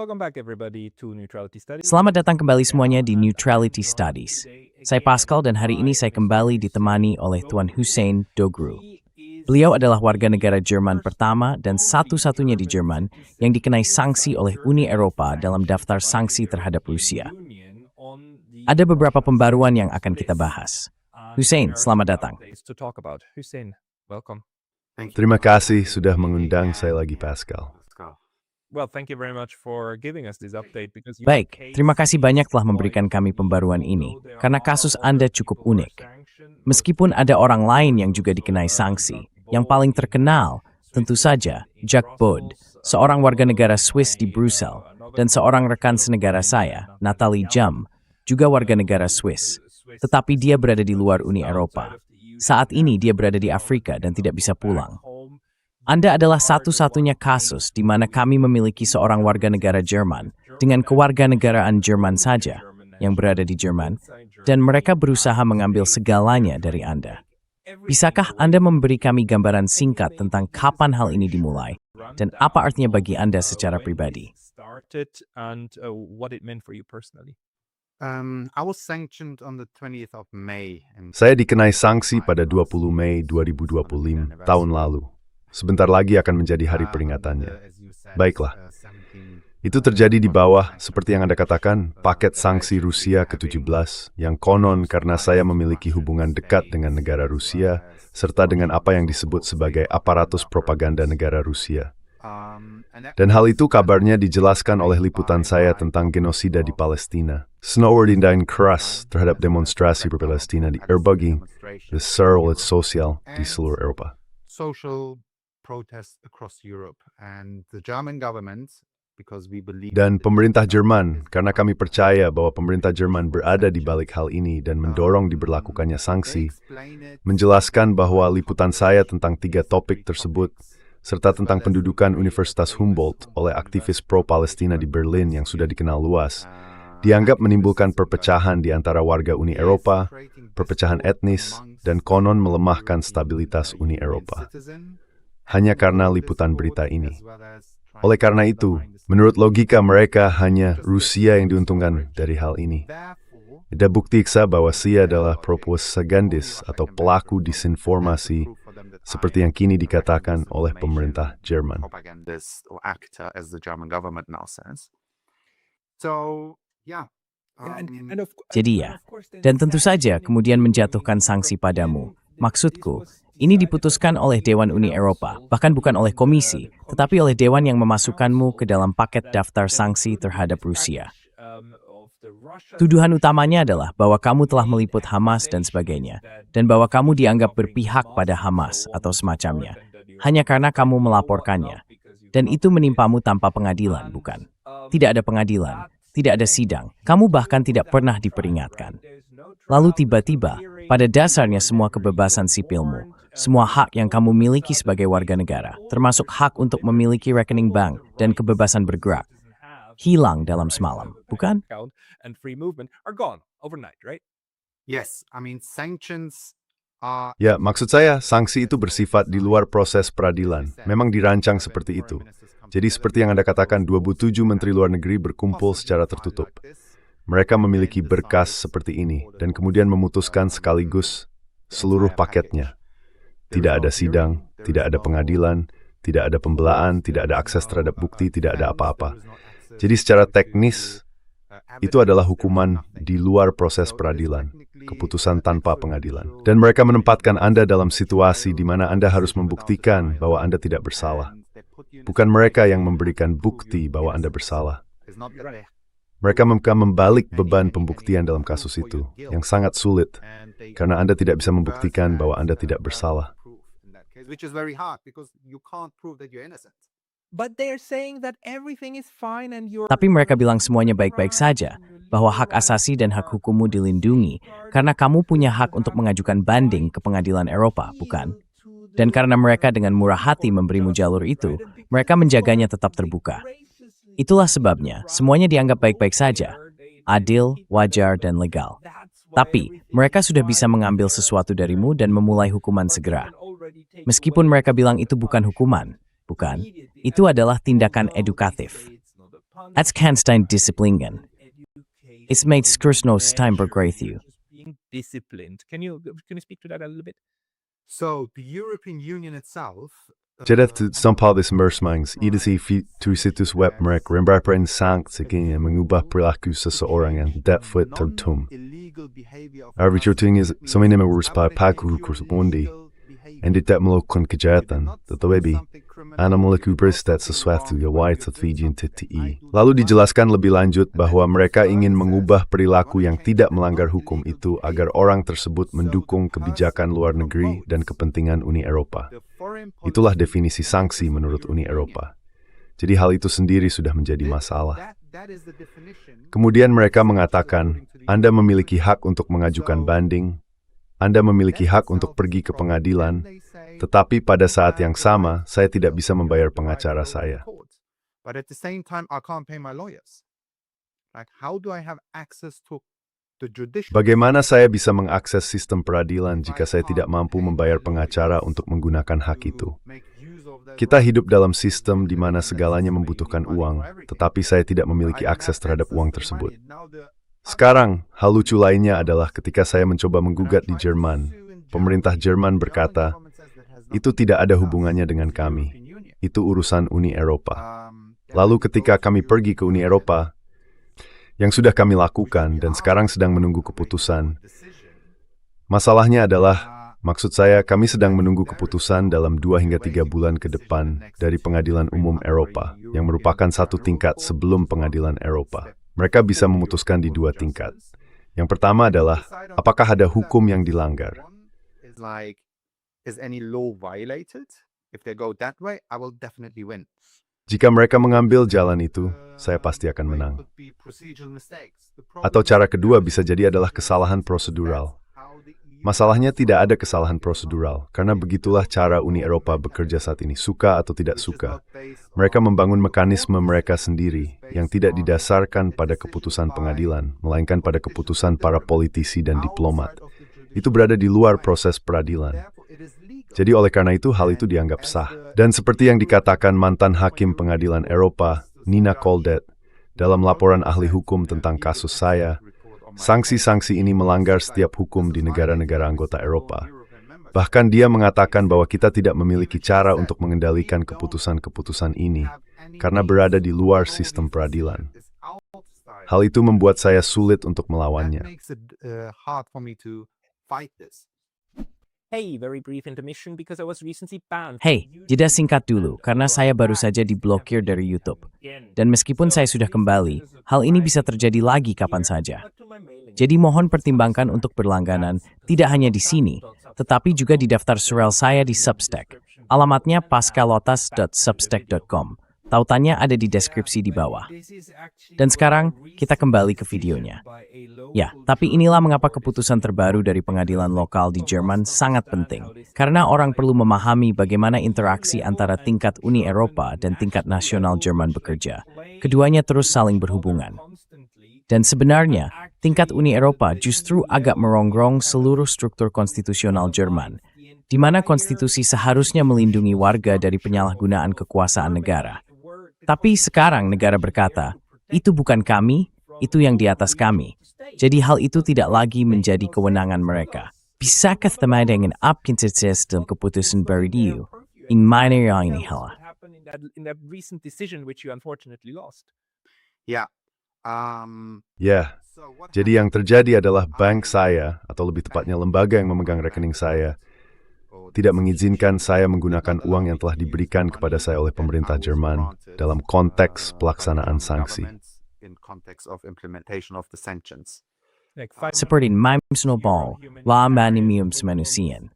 Welcome back everybody to Neutrality Studies. Selamat datang kembali semuanya di Neutrality Studies. Saya Pascal dan hari ini saya kembali ditemani oleh Tuan Hussein Dogru. Beliau adalah warga negara Jerman pertama dan satu-satunya di Jerman yang dikenai sanksi oleh Uni Eropa dalam daftar sanksi terhadap Rusia. Ada beberapa pembaruan yang akan kita bahas. Hussein, selamat datang. Hussein, welcome. Terima kasih sudah mengundang saya lagi, Pascal. Well, thank you very much for giving us this update because Baik, terima kasih banyak telah memberikan kami pembaruan ini, karena kasus Anda cukup unik. Meskipun ada orang lain yang juga dikenai sanksi, yang paling terkenal, tentu saja, Jacques Bod, seorang warga negara Swiss di Brussels, dan seorang rekan senegara saya, Nathalie Jam, juga warga negara Swiss. Tetapi dia berada di luar Uni Eropa. Saat ini dia berada di Afrika dan tidak bisa pulang. Anda adalah satu-satunya kasus di mana kami memiliki seorang warga negara Jerman dengan kewarganegaraan Jerman saja yang berada di Jerman, dan mereka berusaha mengambil segalanya dari Anda. Bisakah Anda memberi kami gambaran singkat tentang kapan hal ini dimulai dan apa artinya bagi Anda secara pribadi? Saya dikenai sanksi pada 20 Mei 2025 tahun lalu. Sebentar lagi akan menjadi hari peringatannya. Baiklah. Itu terjadi di bawah, seperti yang Anda katakan, paket sanksi Rusia ke-17, yang konon karena saya memiliki hubungan dekat dengan negara Rusia, serta dengan apa yang disebut sebagai aparatus propaganda negara Rusia. Dan hal itu kabarnya dijelaskan oleh liputan saya tentang genosida di Palestina. Snowordindain keras terhadap demonstrasi Palestina di Erbagi, the Searle Sosial di seluruh Eropa. Dan pemerintah Jerman, karena kami percaya bahwa pemerintah Jerman berada di balik hal ini dan mendorong diberlakukannya sanksi, menjelaskan bahwa liputan saya tentang 3 topik tersebut, serta tentang pendudukan Universitas Humboldt oleh aktivis pro-Palestina di Berlin yang sudah dikenal luas, dianggap menimbulkan perpecahan di antara warga Uni Eropa, perpecahan etnis, dan konon melemahkan stabilitas Uni Eropa. Hanya karena liputan berita ini. Oleh karena itu, menurut logika mereka hanya Rusia yang diuntungkan dari hal ini. Ada bukti bahwa Sia adalah propagandis atau pelaku disinformasi seperti yang kini dikatakan oleh pemerintah Jerman. Jadi ya, dan tentu saja kemudian menjatuhkan sanksi padamu. Maksudku, ini diputuskan oleh Dewan Uni Eropa, bahkan bukan oleh Komisi, tetapi oleh Dewan yang memasukkanmu ke dalam paket daftar sanksi terhadap Rusia. Tuduhan utamanya adalah bahwa kamu telah meliput Hamas dan sebagainya, dan bahwa kamu dianggap berpihak pada Hamas atau semacamnya, hanya karena kamu melaporkannya. Dan itu menimpamu tanpa pengadilan, bukan? Tidak ada pengadilan, tidak ada sidang, kamu bahkan tidak pernah diperingatkan. Lalu tiba-tiba, pada dasarnya semua kebebasan sipilmu, semua hak yang kamu miliki sebagai warga negara, termasuk hak untuk memiliki rekening bank dan kebebasan bergerak, hilang dalam semalam, bukan? Ya, maksud saya, sanksi itu bersifat di luar proses peradilan. Memang dirancang seperti itu. Jadi seperti yang Anda katakan, 27 Menteri Luar Negeri berkumpul secara tertutup. Mereka memiliki berkas seperti ini, dan kemudian memutuskan sekaligus seluruh paketnya. Tidak ada sidang, tidak ada pengadilan, tidak ada pembelaan, tidak ada akses terhadap bukti, tidak ada apa-apa. Jadi secara teknis, itu adalah hukuman di luar proses peradilan, keputusan tanpa pengadilan. Dan mereka menempatkan Anda dalam situasi di mana Anda harus membuktikan bahwa Anda tidak bersalah. Bukan mereka yang memberikan bukti bahwa Anda bersalah. Mereka membalik beban pembuktian dalam kasus itu, yang sangat sulit, karena Anda tidak bisa membuktikan bahwa Anda tidak bersalah. Tapi mereka bilang semuanya baik-baik saja, bahwa hak asasi dan hak hukummu dilindungi, karena kamu punya hak untuk mengajukan banding ke pengadilan Eropa, bukan? Dan karena mereka dengan murah hati memberimu jalur itu, mereka menjaganya tetap terbuka. Itulah sebabnya, semuanya dianggap baik-baik saja, adil, wajar, dan legal. Tapi, mereka sudah bisa mengambil sesuatu darimu dan memulai hukuman segera. Meskipun mereka bilang itu bukan hukuman, bukan? Itu adalah tindakan edukatif. At Kanstein disciplinen. It's made Skursno Steinberg you. Being disciplined. Can you speak to that a little bit? So the European Union itself. Jadi sampah mersmangs, idasi tu situs web mereka rembaran sanksi yang mengubah perilaku seseorang yang dapat tertum. Arbitration is semuanya merupakan paku kursumondi, yang tidak melakukan kejahatan, tetapi anda melakukan berstat sesuatu yang wajib terfijin TTI. Lalu dijelaskan lebih lanjut bahwa mereka ingin mengubah perilaku yang tidak melanggar hukum itu agar orang tersebut mendukung kebijakan luar negeri dan kepentingan Uni Eropa. Itulah definisi sanksi menurut Uni Eropa. Jadi hal itu sendiri sudah menjadi masalah. Kemudian mereka mengatakan, Anda memiliki hak untuk mengajukan banding, Anda memiliki hak untuk pergi ke pengadilan, tetapi pada saat yang sama, saya tidak bisa membayar pengacara saya. But at the same time, I can't pay my lawyers. Like, how do I have access to the judicial? Bagaimana saya bisa mengakses sistem peradilan jika saya tidak mampu membayar pengacara untuk menggunakan hak itu? Kita hidup dalam sistem di mana segalanya membutuhkan uang, tetapi saya tidak memiliki akses terhadap uang tersebut. Sekarang, hal lucu lainnya adalah ketika saya mencoba menggugat di Jerman, pemerintah Jerman berkata, itu tidak ada hubungannya dengan kami. Itu urusan Uni Eropa. Lalu ketika kami pergi ke Uni Eropa, yang sudah kami lakukan dan sekarang sedang menunggu keputusan, masalahnya adalah, maksud saya kami sedang menunggu keputusan dalam 2 hingga 3 bulan ke depan dari Pengadilan Umum Eropa, yang merupakan satu tingkat sebelum Pengadilan Eropa. Mereka bisa memutuskan di 2 tingkat. Yang pertama adalah, apakah ada hukum yang dilanggar? Is any law violated? If they go that way, I will definitely win. Jika mereka mengambil jalan itu, saya pasti akan menang. Atau cara kedua bisa jadi adalah kesalahan prosedural. Masalahnya tidak ada kesalahan prosedural, karena begitulah cara Uni Eropa bekerja saat ini, suka atau tidak suka. Mereka membangun mekanisme mereka sendiri yang tidak didasarkan pada keputusan pengadilan, melainkan pada keputusan para politisi dan diplomat. Itu berada di luar proses peradilan. Jadi oleh karena itu hal itu dianggap sah. Dan seperti yang dikatakan mantan hakim pengadilan Eropa, Nina Koldet, dalam laporan ahli hukum tentang kasus saya, sanksi-sanksi ini melanggar setiap hukum di negara-negara anggota Eropa. Bahkan dia mengatakan bahwa kita tidak memiliki cara untuk mengendalikan keputusan-keputusan ini, karena berada di luar sistem peradilan. Hal itu membuat saya sulit untuk melawannya. Hey, very brief intermission because I was recently banned. Hey, jeda singkat dulu, karena saya baru saja diblokir dari YouTube. Dan meskipun saya sudah kembali, hal ini bisa terjadi lagi kapan saja. Jadi mohon pertimbangkan untuk berlangganan, tidak hanya di sini, tetapi juga di daftar surel saya di Substack. Alamatnya pascalotas.substack.com. Tautannya ada di deskripsi di bawah. Dan sekarang, kita kembali ke videonya. Ya, tapi inilah mengapa keputusan terbaru dari pengadilan lokal di Jerman sangat penting. Karena orang perlu memahami bagaimana interaksi antara tingkat Uni Eropa dan tingkat nasional Jerman bekerja. Keduanya terus saling berhubungan. Dan sebenarnya, tingkat Uni Eropa justru agak merongrong seluruh struktur konstitusional Jerman, di mana konstitusi seharusnya melindungi warga dari penyalahgunaan kekuasaan negara. Tapi sekarang negara berkata, itu bukan kami, itu yang di atas kami. Jadi hal itu tidak lagi menjadi kewenangan mereka. Bisakah teman-teman dalam keputusan baru in minor yang ini hal? Ya, jadi yang terjadi adalah bank saya, atau lebih tepatnya lembaga yang memegang rekening saya, tidak mengizinkan saya menggunakan uang yang telah diberikan kepada saya oleh pemerintah Jerman dalam konteks pelaksanaan sanksi. Seperti Snowball, Lambanimium Semanusian.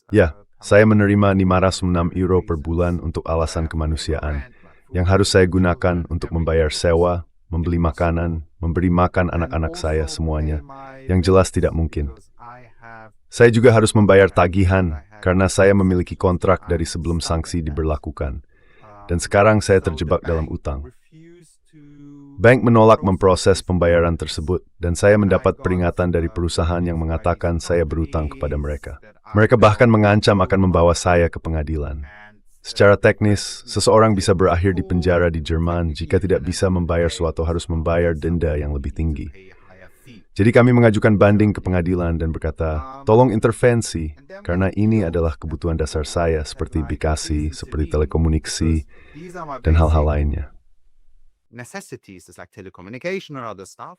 Ya, saya menerima 506 euro per bulan untuk alasan kemanusiaan, yang harus saya gunakan untuk membayar sewa, membeli makanan, memberi makan anak-anak saya semuanya, yang jelas tidak mungkin. Saya juga harus membayar tagihan karena saya memiliki kontrak dari sebelum sanksi diberlakukan. Dan sekarang saya terjebak dalam utang. Bank menolak memproses pembayaran tersebut dan saya mendapat peringatan dari perusahaan yang mengatakan saya berutang kepada mereka. Mereka bahkan mengancam akan membawa saya ke pengadilan. Secara teknis, seseorang bisa berakhir di penjara di Jerman jika tidak bisa membayar suatu harus membayar denda yang lebih tinggi. Jadi kami mengajukan banding ke pengadilan dan berkata, tolong intervensi, karena ini adalah kebutuhan dasar saya seperti bikasi, seperti telekomunikasi, dan hal-hal lainnya. Necessities is like telecommunication or other stuff.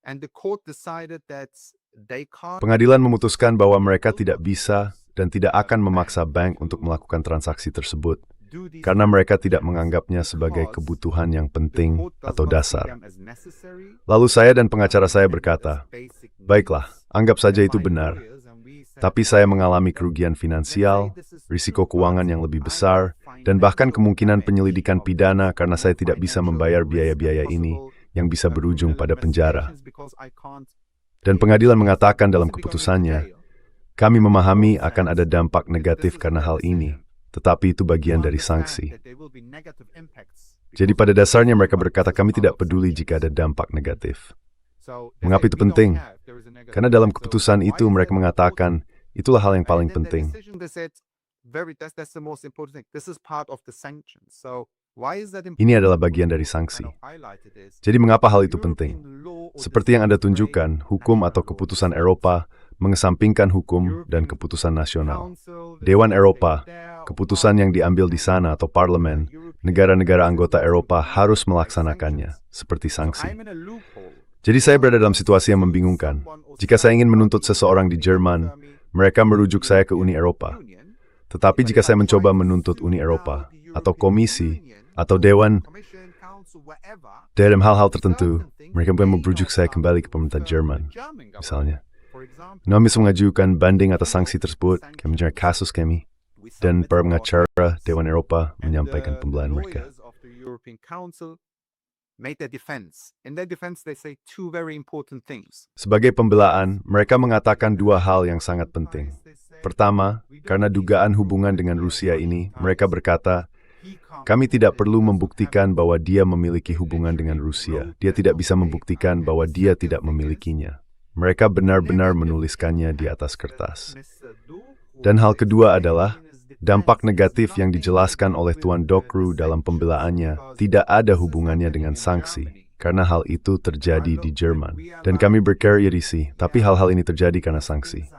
And the court decided that they can't Pengadilan memutuskan bahwa mereka tidak bisa dan tidak akan memaksa bank untuk melakukan transaksi tersebut, do these karena mereka tidak menganggapnya sebagai kebutuhan yang penting atau dasar. Lalu saya dan pengacara saya berkata, baiklah, anggap saja itu benar. Tapi saya mengalami kerugian finansial, risiko keuangan yang lebih besar, dan bahkan kemungkinan penyelidikan pidana karena saya tidak bisa membayar biaya-biaya ini yang bisa berujung pada penjara. Dan pengadilan mengatakan dalam keputusannya, kami memahami akan ada dampak negatif karena hal ini, tetapi itu bagian dari sanksi. Jadi pada dasarnya mereka berkata kami tidak peduli jika ada dampak negatif. Mengapa itu penting? Karena dalam keputusan itu mereka mengatakan, itulah hal yang paling penting. Ini adalah bagian dari sanksi. Jadi mengapa hal itu penting? Seperti yang Anda tunjukkan, hukum atau keputusan Eropa mengesampingkan hukum dan keputusan nasional. Dewan Eropa, keputusan yang diambil di sana atau parlemen, negara-negara anggota Eropa harus melaksanakannya, seperti sanksi. Jadi saya berada dalam situasi yang membingungkan. Jika saya ingin menuntut seseorang di Jerman, mereka merujuk saya ke Uni Eropa. Tetapi jika saya mencoba menuntut Uni Eropa, atau komisi, atau dewan, dalam hal-hal tertentu, mereka bukan merujuk saya kembali ke pemerintah Jerman, misalnya. Kami bisa mengajukan banding atas sanksi tersebut, kami mencari kasus kami, dan para pengacara Dewan Eropa menyampaikan pembelaan mereka. Sebagai pembelaan, mereka mengatakan dua hal yang sangat penting. Pertama, karena dugaan hubungan dengan Rusia ini, mereka berkata, kami tidak perlu membuktikan bahwa dia memiliki hubungan dengan Rusia. Dia tidak bisa membuktikan bahwa dia tidak memilikinya. Mereka benar-benar menuliskannya di atas kertas. Dan hal kedua adalah, dampak negatif yang dijelaskan oleh Tuan Dokru dalam pembelaannya tidak ada hubungannya dengan sanksi, karena hal itu terjadi di Jerman. Dan kami berkreasi, tapi hal-hal ini terjadi karena sanksi.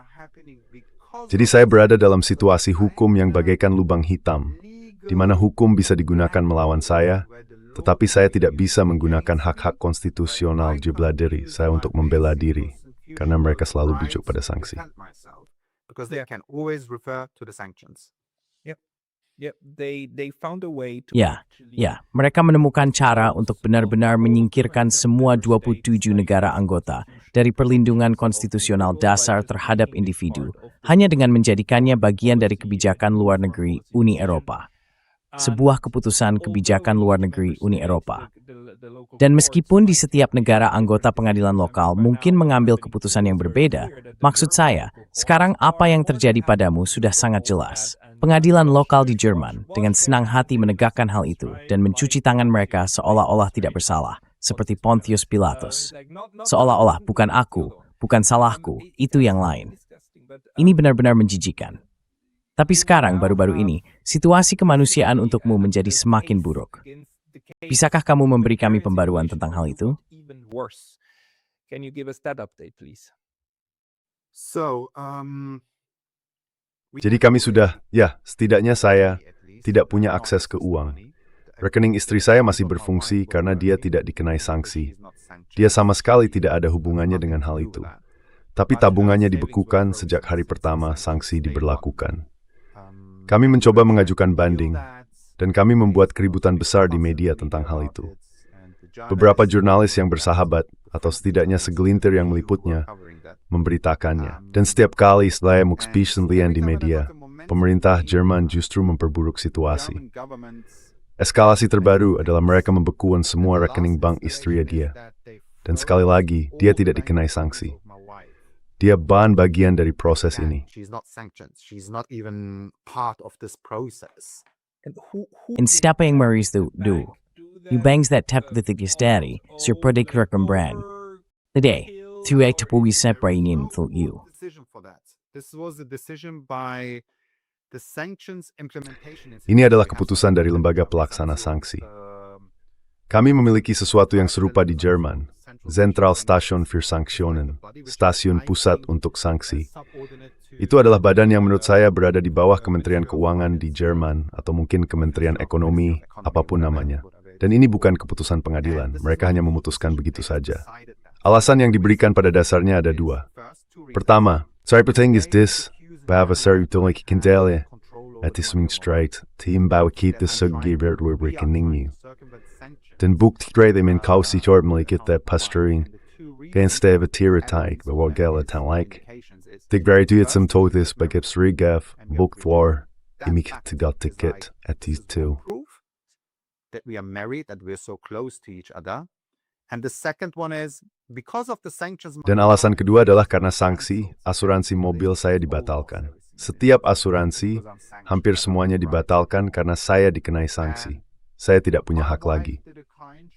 Jadi saya berada dalam situasi hukum yang bagaikan lubang hitam, di mana hukum bisa digunakan melawan saya, tetapi saya tidak bisa menggunakan hak-hak konstitusional jubla diri saya untuk membela diri, karena mereka selalu bujuk pada sanksi. Ya, mereka menemukan cara untuk benar-benar menyingkirkan semua 27 negara anggota dari perlindungan konstitusional dasar terhadap individu, hanya dengan menjadikannya bagian dari kebijakan luar negeri Uni Eropa. Sebuah keputusan kebijakan luar negeri Uni Eropa. Dan meskipun di setiap negara anggota pengadilan lokal mungkin mengambil keputusan yang berbeda, maksud saya, sekarang apa yang terjadi padamu sudah sangat jelas. Pengadilan lokal di Jerman dengan senang hati menegakkan hal itu dan mencuci tangan mereka seolah-olah tidak bersalah, seperti Pontius Pilatus. Seolah-olah bukan aku, bukan salahku, itu yang lain. Ini benar-benar menjijikan. Tapi sekarang, baru-baru ini, situasi kemanusiaan untukmu menjadi semakin buruk. Bisakah kamu memberi kami pembaruan tentang hal itu? Jadi kami sudah, setidaknya saya tidak punya akses ke uang. Rekening istri saya masih berfungsi karena dia tidak dikenai sanksi. Dia sama sekali tidak ada hubungannya dengan hal itu. Tapi tabungannya dibekukan sejak hari pertama sanksi diberlakukan. Kami mencoba mengajukan banding, dan kami membuat keributan besar di media tentang hal itu. Beberapa jurnalis yang bersahabat, atau setidaknya segelintir yang meliputnya, memberitakannya. Dan setiap kali setelah Muxpiesenlian di media, pemerintah Jerman justru memperburuk situasi. Eskalasi terbaru adalah mereka membekukan semua rekening bank istri dia. Dan sekali lagi, dia tidak dikenai sanksi. Dia bagian dari proses ini. En siapa yang merestu? Die banks that tap the ticketstari, sur product recombrand. Today, through a tapu we separate in for you. This was a decision by the sanctions implementation Ini adalah keputusan dari lembaga pelaksana sanksi. Kami memiliki sesuatu yang serupa di Jerman, Zentralstation für Sanktionen, stasiun pusat untuk sanksi. Itu adalah badan yang menurut saya berada di bawah Kementerian Keuangan di Jerman, atau mungkin Kementerian Ekonomi, apapun namanya. Dan ini bukan keputusan pengadilan, mereka hanya memutuskan begitu saja. Alasan yang diberikan pada dasarnya ada dua. Pertama, saya penting is this, bahwa saya utulik kendali, at is stright, tim bahwa kita segiber rekening. Dan bukti trade men kausi tor melikita pasturing, kan steva tiratai bahwa gala tanlaik. Dig very do it some totis by gips regaf, book war, imik to got ticket at these two. That we are married, that we're so close to each other. And the second one is because of the sanctions. Dan alasan kedua adalah karena sanksi, asuransi mobil saya dibatalkan. Setiap asuransi, hampir semuanya dibatalkan karena saya dikenai sanksi. Saya tidak punya hak lagi.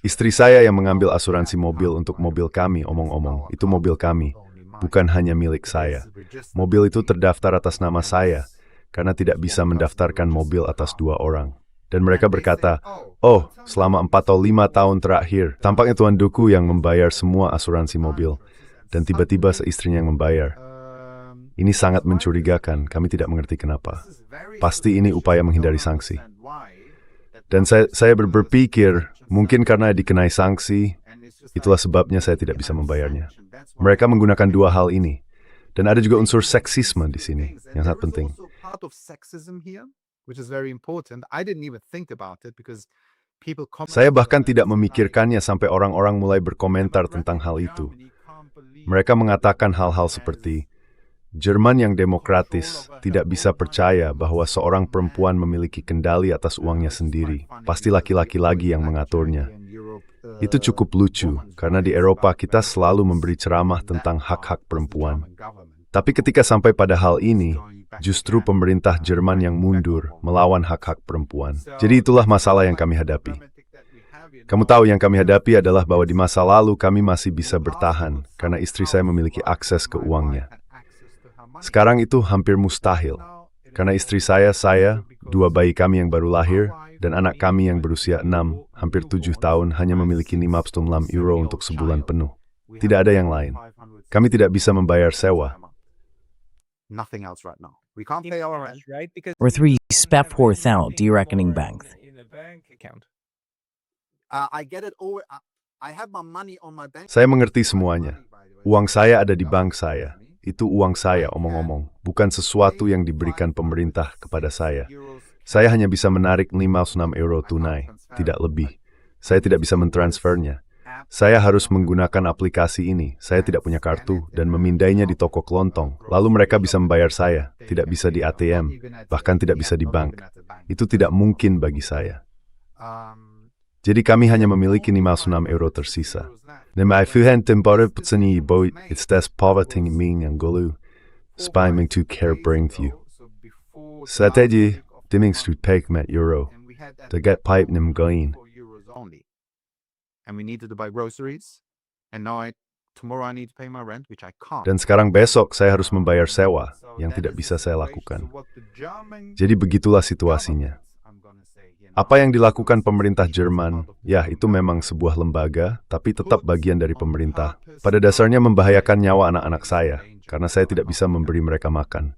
Istri saya yang mengambil asuransi mobil untuk mobil kami, omong-omong, itu mobil kami, bukan hanya milik saya. Mobil itu terdaftar atas nama saya, karena tidak bisa mendaftarkan mobil atas dua orang. Dan mereka berkata, oh, selama 4 atau 5 tahun terakhir, tampaknya Tuan Duku yang membayar semua asuransi mobil. Dan tiba-tiba seistrinya yang membayar. Ini sangat mencurigakan, kami tidak mengerti kenapa. Pasti ini upaya menghindari sanksi. Dan saya berpikir, mungkin karena dikenai sanksi, itulah sebabnya saya tidak bisa membayarnya. Mereka menggunakan dua hal ini. Dan ada juga unsur seksisme di sini, yang sangat penting. Saya bahkan tidak memikirkannya sampai orang-orang mulai berkomentar tentang hal itu. Mereka mengatakan hal-hal seperti, Jerman yang demokratis tidak bisa percaya bahwa seorang perempuan memiliki kendali atas uangnya sendiri. Pasti laki-laki lagi yang mengaturnya. Itu cukup lucu, karena di Eropa kita selalu memberi ceramah tentang hak-hak perempuan. Tapi ketika sampai pada hal ini, justru pemerintah Jerman yang mundur melawan hak-hak perempuan. Jadi itulah masalah yang kami hadapi. Kamu tahu yang kami hadapi adalah bahwa di masa lalu kami masih bisa bertahan karena istri saya memiliki akses ke uangnya. Sekarang itu hampir mustahil. Karena istri saya, dua bayi kami yang baru lahir, dan anak kami yang berusia 6, hampir 7 tahun hanya memiliki 56 euro untuk sebulan penuh. Tidak ada yang lain. Kami tidak bisa membayar sewa. Nothing else right now. We can't pay our rent. Right? Because Or 3 spef out di rekening bank. in a bank account. I get it over. I have my money on my bank. Saya mengerti semuanya. Uang saya ada di bank saya. Itu uang saya, omong-omong. Bukan sesuatu yang diberikan pemerintah kepada saya. Saya hanya bisa menarik 56 euro tunai, tidak lebih. Saya tidak bisa mentransfernya. Saya harus menggunakan aplikasi ini. Saya tidak punya kartu dan memindainya di toko kelontong. Lalu mereka bisa membayar saya. Tidak bisa di ATM, bahkan tidak bisa di bank. Itu tidak mungkin bagi saya. Jadi kami hanya memiliki 56 euro tersisa. Dan mij vuhenten bare putsani boy, it's des poverty ming and golu. Spyming to care bring you. Strategi, dimming street peg met euro. To get pipe nim gain. And we needed to buy groceries. And now tomorrow I need to pay my rent, which I can't. Dan sekarang besok saya harus membayar sewa yang tidak bisa saya lakukan. Jadi begitulah situasinya. Apa yang dilakukan pemerintah Jerman, ya itu memang sebuah lembaga, tapi tetap bagian dari pemerintah. Pada dasarnya membahayakan nyawa anak-anak saya, karena saya tidak bisa memberi mereka makan.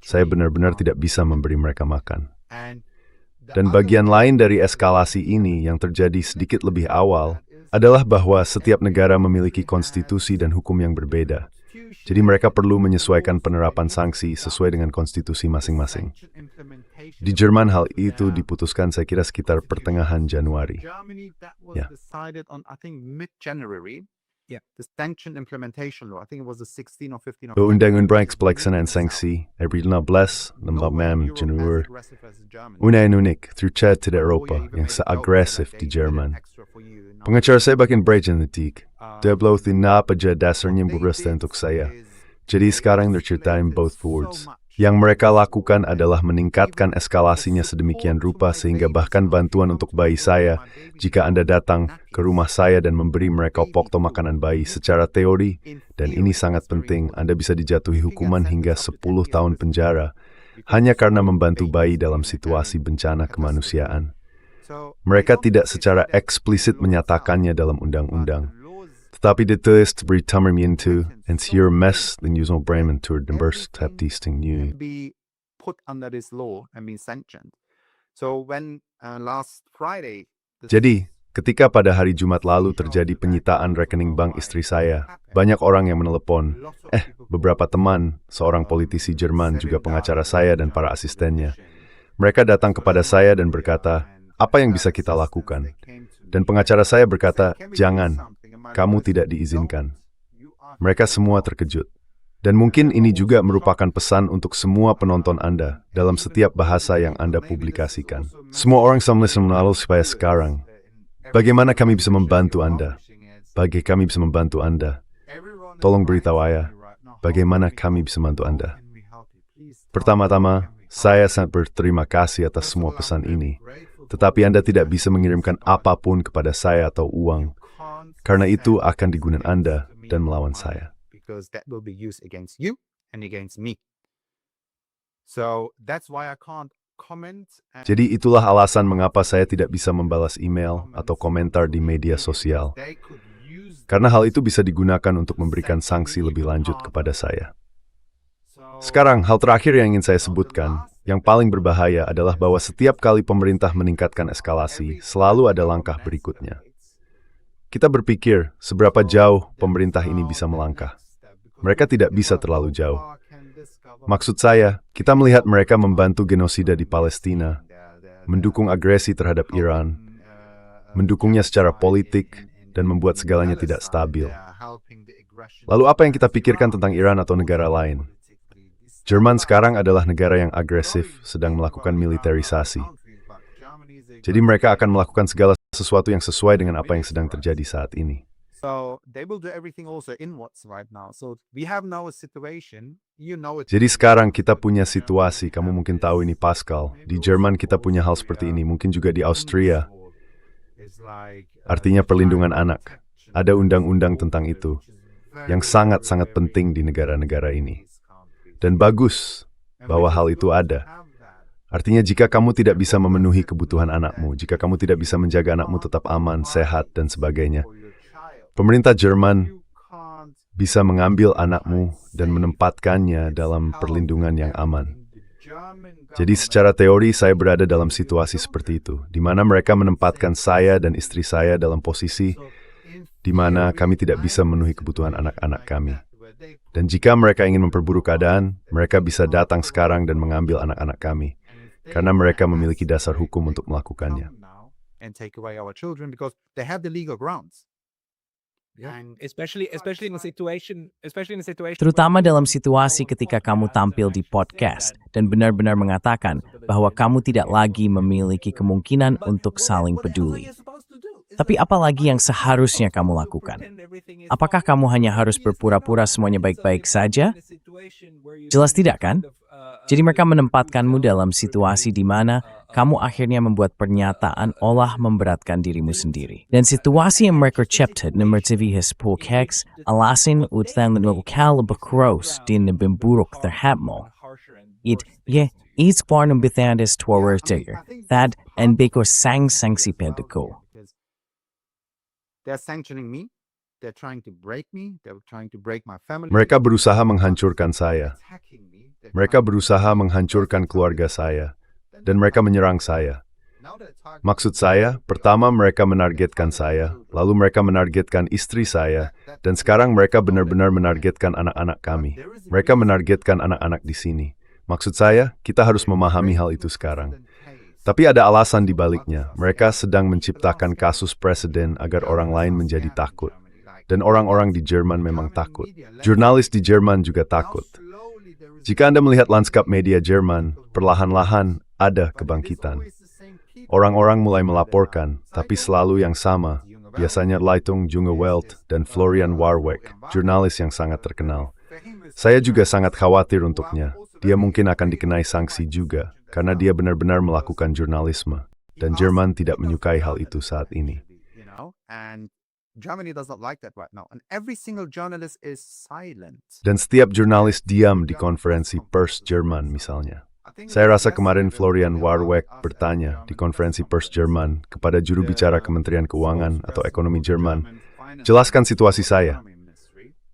Saya benar-benar tidak bisa memberi mereka makan. Dan bagian lain dari eskalasi ini yang terjadi sedikit lebih awal, adalah bahwa setiap negara memiliki konstitusi dan hukum yang berbeda. Jadi mereka perlu menyesuaikan penerapan sanksi sesuai dengan konstitusi masing-masing. Di Jerman hal itu diputuskan saya kira sekitar pertengahan Januari. Ya. Undang-undang pelaksanaan sanksi April 16, 16 Januari. Undang unik tercet di Eropa yang seagresif di Jerman. Pengacara saya bahkan berjentik. Dia belum tahu pada dasarnya berusaha untuk saya. Jadi sekarang terceritain both words. Yang mereka lakukan adalah meningkatkan eskalasinya sedemikian rupa sehingga bahkan bantuan untuk bayi saya, jika Anda datang ke rumah saya dan memberi mereka pokto makanan bayi secara teori, dan ini sangat penting, Anda bisa dijatuhi hukuman hingga 10 tahun penjara. hanya karena membantu bayi dalam situasi bencana kemanusiaan. Mereka tidak secara eksplisit menyatakannya dalam undang-undang, tetapi ditulis berita memintu en hier mes den Yusuf Bremen tur den burst heb disting new. be put under this law and be sanctioned. So when last Friday, Jadi, ketika pada hari Jumat lalu terjadi penyitaan rekening bank istri saya, banyak orang yang menelepon, beberapa teman, seorang politisi Jerman juga pengacara saya dan para asistennya. Mereka datang kepada saya dan berkata, apa yang bisa kita lakukan? Dan pengacara saya berkata, jangan, kamu tidak diizinkan. Mereka semua terkejut. Dan mungkin ini juga merupakan pesan untuk semua penonton Anda dalam setiap bahasa yang Anda publikasikan. Semua orang sama menaruh supaya sekarang, bagaimana kami bisa membantu Anda? Bagaimana kami bisa membantu Anda? Tolong beritahu saya, bagaimana kami bisa membantu Anda? Pertama-tama, saya sangat berterima kasih atas semua pesan ini. Tetapi Anda tidak bisa mengirimkan apapun kepada saya atau uang, karena itu akan digunakan Anda dan melawan saya. because that will be used against you and against me. So that's why I can't comment. Jadi itulah alasan mengapa saya tidak bisa membalas email atau komentar di media sosial. Karena hal itu bisa digunakan untuk memberikan sanksi lebih lanjut kepada saya. Sekarang, hal terakhir yang ingin saya sebutkan, yang paling berbahaya adalah bahwa setiap kali pemerintah meningkatkan eskalasi, selalu ada langkah berikutnya. Kita berpikir seberapa jauh pemerintah ini bisa melangkah. Mereka tidak bisa terlalu jauh. Maksud saya, kita melihat mereka membantu genosida di Palestina, mendukung agresi terhadap Iran, mendukungnya secara politik, dan membuat segalanya tidak stabil. Lalu apa yang kita pikirkan tentang Iran atau negara lain? Jerman sekarang adalah negara yang agresif, sedang melakukan militerisasi. Jadi mereka akan melakukan segala sesuatu yang sesuai dengan apa yang sedang terjadi saat ini. So they will do everything also inwards right now. So we have now a situation, you know it. Jadi sekarang kita punya situasi, kamu mungkin tahu ini Pascal. Di Jerman kita punya hal seperti ini, mungkin juga di Austria. Artinya perlindungan anak. Ada undang-undang tentang itu, yang sangat-sangat penting di negara-negara ini. Dan bagus bahwa hal itu ada. Artinya jika kamu tidak bisa memenuhi kebutuhan anakmu, jika kamu tidak bisa menjaga anakmu tetap aman, sehat, dan sebagainya, pemerintah Jerman bisa mengambil anakmu dan menempatkannya dalam perlindungan yang aman. Jadi secara teori saya berada dalam situasi seperti itu, di mana mereka menempatkan saya dan istri saya dalam posisi di mana kami tidak bisa memenuhi kebutuhan anak-anak kami. Dan jika mereka ingin memperburuk keadaan, mereka bisa datang sekarang dan mengambil anak-anak kami, karena mereka memiliki dasar hukum untuk melakukannya. And take away our children because they have the legal grounds. And especially in a situation, Terutama dalam situasi ketika kamu tampil di podcast dan benar-benar mengatakan bahwa kamu tidak lagi memiliki kemungkinan untuk saling peduli. Tapi apa lagi yang seharusnya kamu lakukan? Apakah kamu hanya harus berpura-pura semuanya baik-baik saja? Jelas tidak, kan? Jadi mereka menempatkanmu dalam situasi di mana kamu akhirnya membuat pernyataan olah memberatkan dirimu sendiri. Dan situasi yang mereka ciptakan memertivitas pokeks alasin utang lokal bekros din memburuk terhadapmu. It's part of bithandes towards that and because sanksi pediko. They're sanctioning me. They're trying to break me. They're trying to break my family. Mereka berusaha menghancurkan saya. Attacking me. Mereka berusaha menghancurkan keluarga saya, dan mereka menyerang saya. Maksud saya, pertama mereka menargetkan saya, lalu mereka menargetkan istri saya, dan sekarang mereka benar-benar menargetkan anak-anak kami. Mereka menargetkan anak-anak di sini. Maksud saya, kita harus memahami hal itu sekarang. Tapi ada alasan di baliknya. Mereka sedang menciptakan kasus presiden agar orang lain menjadi takut. Dan orang-orang di Jerman memang takut. Jurnalis di Jerman juga takut. Jika Anda melihat lanskap media Jerman, perlahan-lahan ada kebangkitan. Orang-orang mulai melaporkan, tapi selalu yang sama. Biasanya Leitung Junge Welt dan Florian Warwick, jurnalis yang sangat terkenal. Saya juga sangat khawatir untuknya. Dia mungkin akan dikenai sanksi juga, karena dia benar-benar melakukan jurnalisme. Dan Jerman tidak menyukai hal itu saat ini. Germany does not like that right now. And every single journalist is silent. Dan setiap jurnalis diam di konferensi pers Jerman misalnya. Saya rasa kemarin Florian Warwick bertanya di konferensi pers Jerman kepada juru bicara Kementerian Keuangan atau Ekonomi Jerman, jelaskan situasi saya.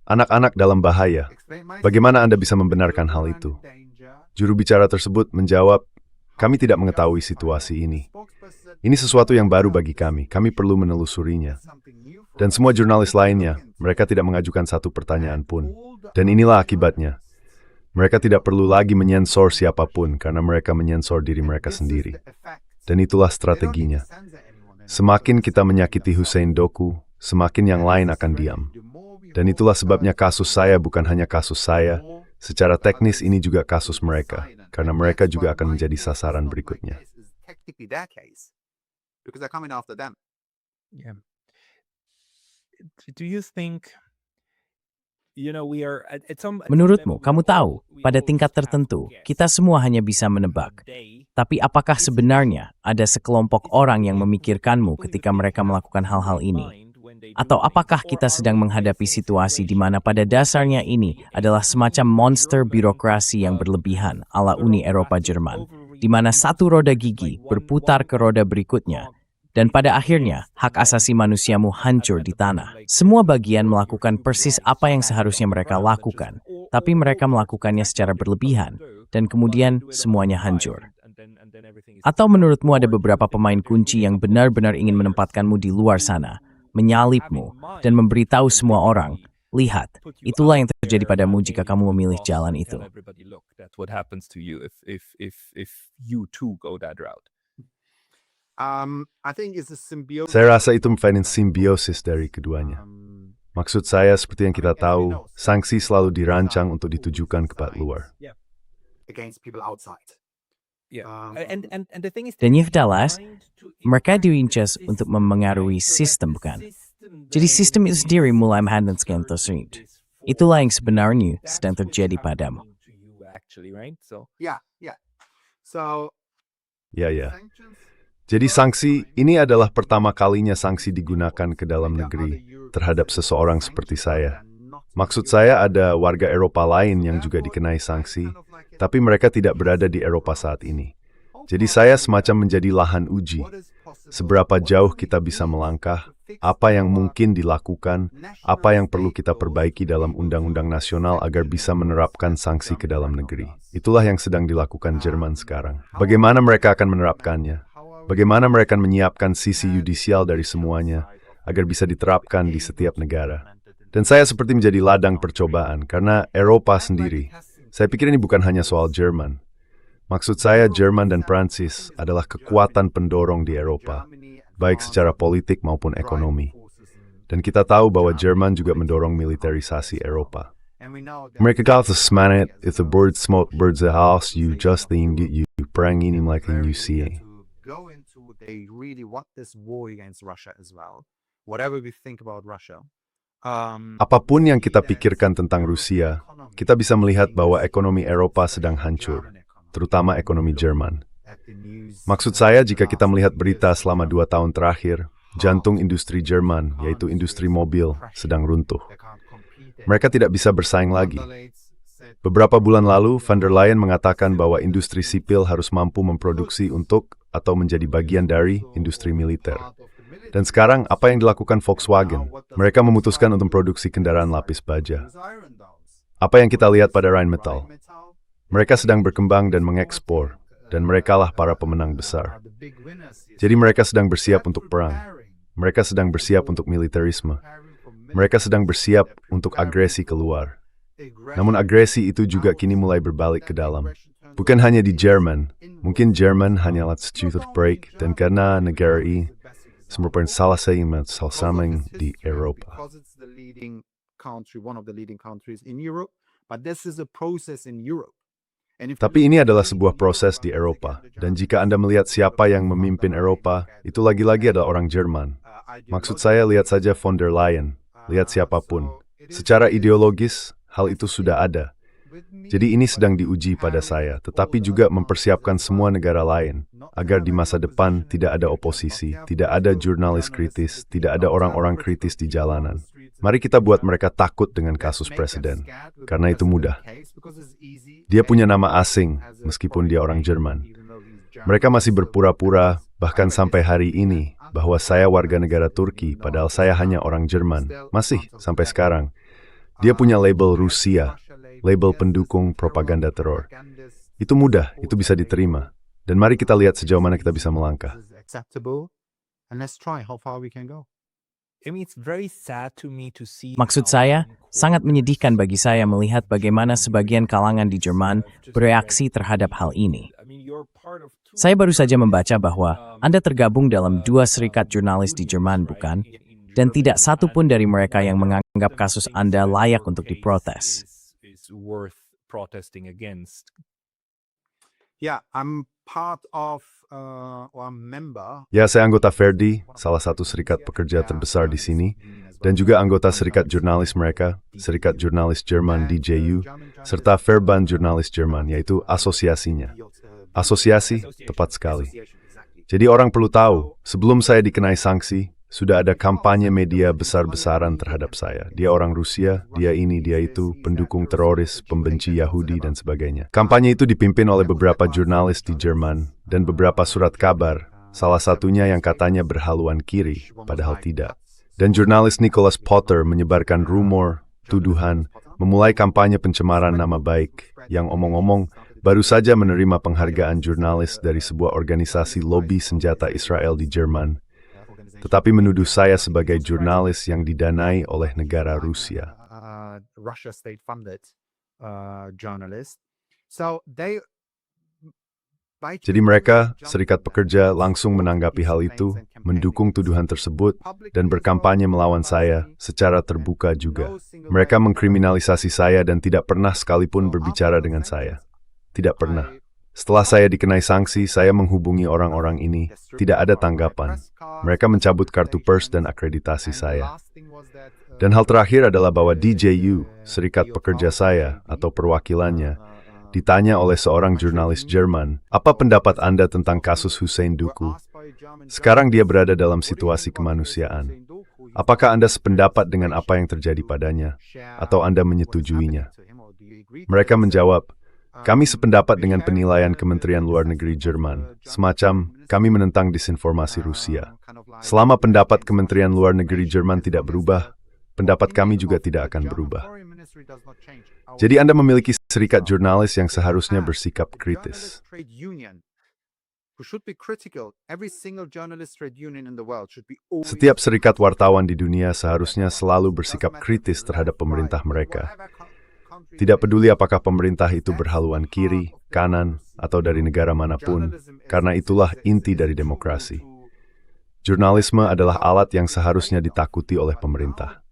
Anak-anak dalam bahaya. Bagaimana Anda bisa membenarkan hal itu? Juru bicara tersebut menjawab, kami tidak mengetahui situasi ini. Ini sesuatu yang baru bagi kami perlu menelusurinya. Dan semua jurnalis lainnya, mereka tidak mengajukan satu pertanyaan pun. Dan inilah akibatnya. Mereka tidak perlu lagi menyensor siapapun karena mereka menyensor diri mereka sendiri. Dan itulah strateginya. Semakin kita menyakiti Hussein Doku, semakin yang lain akan diam. Dan itulah sebabnya kasus saya bukan hanya kasus saya, secara teknis ini juga kasus mereka, karena mereka juga akan menjadi sasaran berikutnya. Yeah. Do you think we are at some Menurutmu, kamu tahu, pada tingkat tertentu, kita semua hanya bisa menebak. Tapi apakah sebenarnya ada sekelompok orang yang memikirkanmu ketika mereka melakukan hal-hal ini? Atau apakah kita sedang menghadapi situasi di mana pada dasarnya ini adalah semacam monster birokrasi yang berlebihan ala Uni Eropa Jerman, di mana satu roda gigi berputar ke roda berikutnya, dan pada akhirnya, hak asasi manusiamu hancur di tanah. Semua bagian melakukan persis apa yang seharusnya mereka lakukan, tapi mereka melakukannya secara berlebihan, dan kemudian semuanya hancur. Atau menurutmu ada beberapa pemain kunci yang benar-benar ingin menempatkanmu di luar sana, menyalipmu, dan memberitahu semua orang, lihat, itulah yang terjadi padamu jika kamu memilih jalan itu. Saya rasa itu merupakan simbiosis dari keduanya. Maksud saya, seperti yang kita tahu, sanksi selalu dirancang untuk ditujukan kepada luar. Dan Yevdalas, mereka diincas untuk memengaruhi sistem, bukan? Jadi sistem itu sendiri mulai menghandalkan tersebut. Itulah yang sebenarnya sedang terjadi padamu. Ya. Jadi sanksi ini adalah pertama kalinya sanksi digunakan ke dalam negeri terhadap seseorang seperti saya. Maksud saya ada warga Eropa lain yang juga dikenai sanksi, tapi mereka tidak berada di Eropa saat ini. Jadi saya semacam menjadi lahan uji. Seberapa jauh kita bisa melangkah, apa yang mungkin dilakukan, apa yang perlu kita perbaiki dalam undang-undang nasional agar bisa menerapkan sanksi ke dalam negeri. Itulah yang sedang dilakukan Jerman sekarang. Bagaimana mereka akan menerapkannya? Bagaimana mereka menyiapkan sisi yudisial dari semuanya agar bisa diterapkan di setiap negara. Dan saya seperti menjadi ladang percobaan karena Eropa sendiri. Saya pikir ini bukan hanya soal Jerman. Maksud saya Jerman dan Prancis adalah kekuatan pendorong di Eropa, baik secara politik maupun ekonomi. Dan kita tahu bahwa Jerman juga mendorong militerisasi Eropa. Mereka kata semangat, if the bird smoke birds the house, you just think you perang ini melakukan you see. They really want this war against Russia as well. Whatever we think about Russia. Apapun yang kita pikirkan tentang Rusia, kita bisa melihat bahwa ekonomi Eropa sedang hancur, terutama ekonomi Jerman. Maksud saya, jika kita melihat berita selama 2 tahun terakhir, jantung industri Jerman, yaitu industri mobil, sedang runtuh. Mereka tidak bisa bersaing lagi. Beberapa bulan lalu, van der Leyen mengatakan bahwa industri sipil harus mampu memproduksi untuk atau menjadi bagian dari industri militer. Dan sekarang, apa yang dilakukan Volkswagen? Mereka memutuskan untuk memproduksi kendaraan lapis baja. Apa yang kita lihat pada Rheinmetall? Mereka sedang berkembang dan mengekspor, dan merekalah para pemenang besar. Jadi mereka sedang bersiap untuk perang. Mereka sedang bersiap untuk militerisme. Mereka sedang bersiap untuk agresi keluar. Namun agresi itu juga kini mulai berbalik ke dalam. Bukan hanya di Jerman, mungkin Jerman hanyalah stupid break, dan karena negara ini merupakan salah satu di Eropa. Tapi ini adalah sebuah proses di Eropa, dan jika Anda melihat siapa yang memimpin Eropa, itu lagi-lagi adalah orang Jerman. Maksud saya, lihat saja von der Leyen, lihat siapapun. Secara ideologis, hal itu sudah ada. Jadi ini sedang diuji pada saya, tetapi juga mempersiapkan semua negara lain, agar di masa depan tidak ada oposisi, tidak ada jurnalis kritis, tidak ada orang-orang kritis di jalanan. Mari kita buat mereka takut dengan kasus presiden, karena itu mudah. Dia punya nama asing, meskipun dia orang Jerman. Mereka masih berpura-pura, bahkan sampai hari ini, bahwa saya warga negara Turki, padahal saya hanya orang Jerman. Masih, sampai sekarang. Dia punya label Rusia, label pendukung propaganda teror. Itu mudah, itu bisa diterima. Dan mari kita lihat sejauh mana kita bisa melangkah. Maksud saya, sangat menyedihkan bagi saya melihat bagaimana sebagian kalangan di Jerman bereaksi terhadap hal ini. Saya baru saja membaca bahwa Anda tergabung dalam 2 serikat jurnalis di Jerman, bukan? Dan tidak satu pun dari mereka yang menganggap kasus Anda layak untuk diprotes. Ya, saya anggota Verdi, salah satu serikat pekerja terbesar di sini, dan juga anggota serikat jurnalis mereka, Serikat Jurnalis Jerman DJU, serta Verband Jurnalis Jerman, yaitu asosiasinya. Asosiasi, tepat sekali. Jadi orang perlu tahu, sebelum saya dikenai sanksi, sudah ada kampanye media besar-besaran terhadap saya. Dia orang Rusia, dia ini, dia itu, pendukung teroris, pembenci Yahudi, dan sebagainya. Kampanye itu dipimpin oleh beberapa jurnalis di Jerman dan beberapa surat kabar, salah satunya yang katanya berhaluan kiri, padahal tidak. Dan jurnalis Nicholas Potter menyebarkan rumor, tuduhan, memulai kampanye pencemaran nama baik, yang omong-omong baru saja menerima penghargaan jurnalis dari sebuah organisasi lobi senjata Israel di Jerman, tetapi menuduh saya sebagai jurnalis yang didanai oleh negara Rusia. Jadi mereka, serikat pekerja, langsung menanggapi hal itu, mendukung tuduhan tersebut, dan berkampanye melawan saya secara terbuka juga. Mereka mengkriminalisasi saya dan tidak pernah sekalipun berbicara dengan saya. Tidak pernah. Setelah saya dikenai sanksi, saya menghubungi orang-orang ini. Tidak ada tanggapan. Mereka mencabut kartu pers dan akreditasi saya. Dan hal terakhir adalah bahwa DJU, serikat pekerja saya, atau perwakilannya, ditanya oleh seorang jurnalis Jerman, apa pendapat Anda tentang kasus Hussein Duku? Sekarang dia berada dalam situasi kemanusiaan. Apakah Anda sependapat dengan apa yang terjadi padanya? Atau Anda menyetujuinya? Mereka menjawab, kami sependapat dengan penilaian Kementerian Luar Negeri Jerman, semacam kami menentang disinformasi Rusia. Selama pendapat Kementerian Luar Negeri Jerman tidak berubah, pendapat kami juga tidak akan berubah. Jadi Anda memiliki serikat jurnalis yang seharusnya bersikap kritis. Setiap serikat wartawan di dunia seharusnya selalu bersikap kritis terhadap pemerintah mereka. Tidak peduli apakah pemerintah itu berhaluan kiri, kanan, atau dari negara manapun, karena itulah inti dari demokrasi. Jurnalisme adalah alat yang seharusnya ditakuti oleh pemerintah.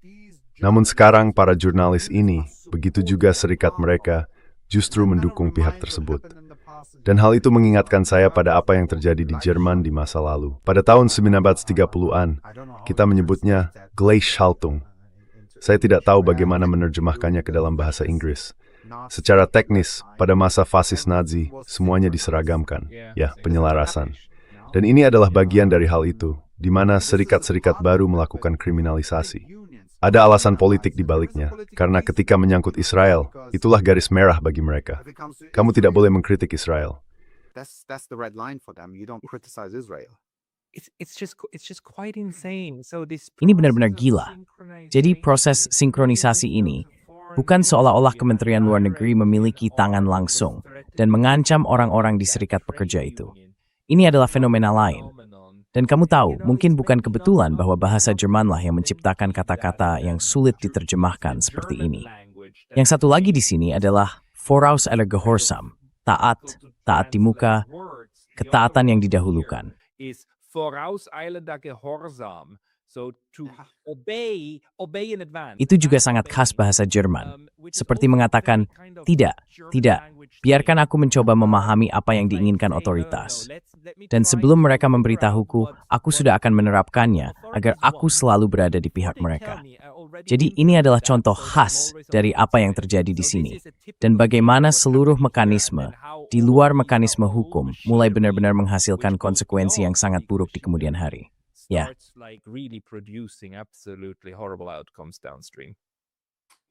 Namun sekarang para jurnalis ini, begitu juga serikat mereka, justru mendukung pihak tersebut. Dan hal itu mengingatkan saya pada apa yang terjadi di Jerman di masa lalu. Pada tahun 1930-an, kita menyebutnya Gleichschaltung. Saya tidak tahu bagaimana menerjemahkannya ke dalam bahasa Inggris. Secara teknis, pada masa fasis Nazi, semuanya diseragamkan. Ya, penyelarasan. Dan ini adalah bagian dari hal itu, di mana serikat-serikat baru melakukan kriminalisasi. Ada alasan politik di baliknya, karena ketika menyangkut Israel, itulah garis merah bagi mereka. Kamu tidak boleh mengkritik Israel. Ini benar-benar gila. Jadi proses sinkronisasi ini bukan seolah-olah Kementerian Luar Negeri memiliki tangan langsung dan mengancam orang-orang di serikat pekerja itu. Ini adalah fenomena lain. Dan kamu tahu, mungkin bukan kebetulan bahwa bahasa Jermanlah yang menciptakan kata-kata yang sulit diterjemahkan seperti ini. Yang satu lagi di sini adalah Vorauseiliger Gehorsam, taat di muka, ketaatan yang didahulukan. Itu juga sangat khas bahasa Jerman. Seperti mengatakan, tidak, biarkan aku mencoba memahami apa yang diinginkan otoritas. Dan sebelum mereka memberitahuku, aku sudah akan menerapkannya agar aku selalu berada di pihak mereka. Jadi ini adalah contoh khas dari apa yang terjadi di sini. Dan bagaimana seluruh mekanisme di luar mekanisme hukum mulai benar-benar menghasilkan konsekuensi yang sangat buruk di kemudian hari. Ya. starts like really producing absolutely horrible outcomes downstream.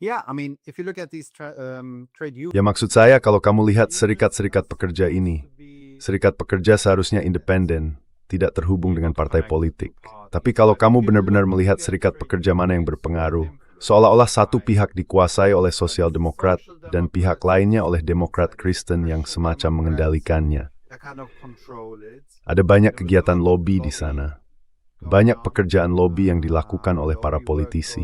Yeah, I mean, if you look at these trade unions, Ya maksud saya kalau kamu lihat serikat-serikat pekerja ini, serikat pekerja seharusnya independen, tidak terhubung dengan partai politik. Tapi kalau kamu benar-benar melihat serikat pekerja mana yang berpengaruh, seolah-olah satu pihak dikuasai oleh Sosial Demokrat dan pihak lainnya oleh Demokrat Kristen yang semacam mengendalikannya. Ada banyak kegiatan lobby di sana. Banyak pekerjaan lobby yang dilakukan oleh para politisi.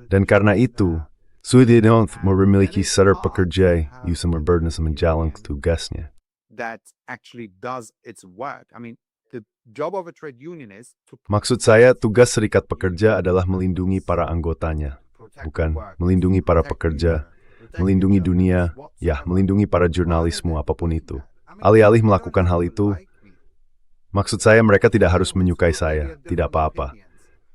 Dan karena itu, sudah memiliki sadar pekerja yang berdasarkan menjalankan tugasnya. that actually does its work. I mean, the job of a trade union is to Maksud saya, tugas serikat pekerja adalah melindungi para anggotanya, bukan melindungi para pekerja, melindungi dunia, ya, melindungi para jurnalisme apapun itu. Alih-alih melakukan hal itu, maksud saya mereka tidak harus menyukai saya, tidak apa-apa.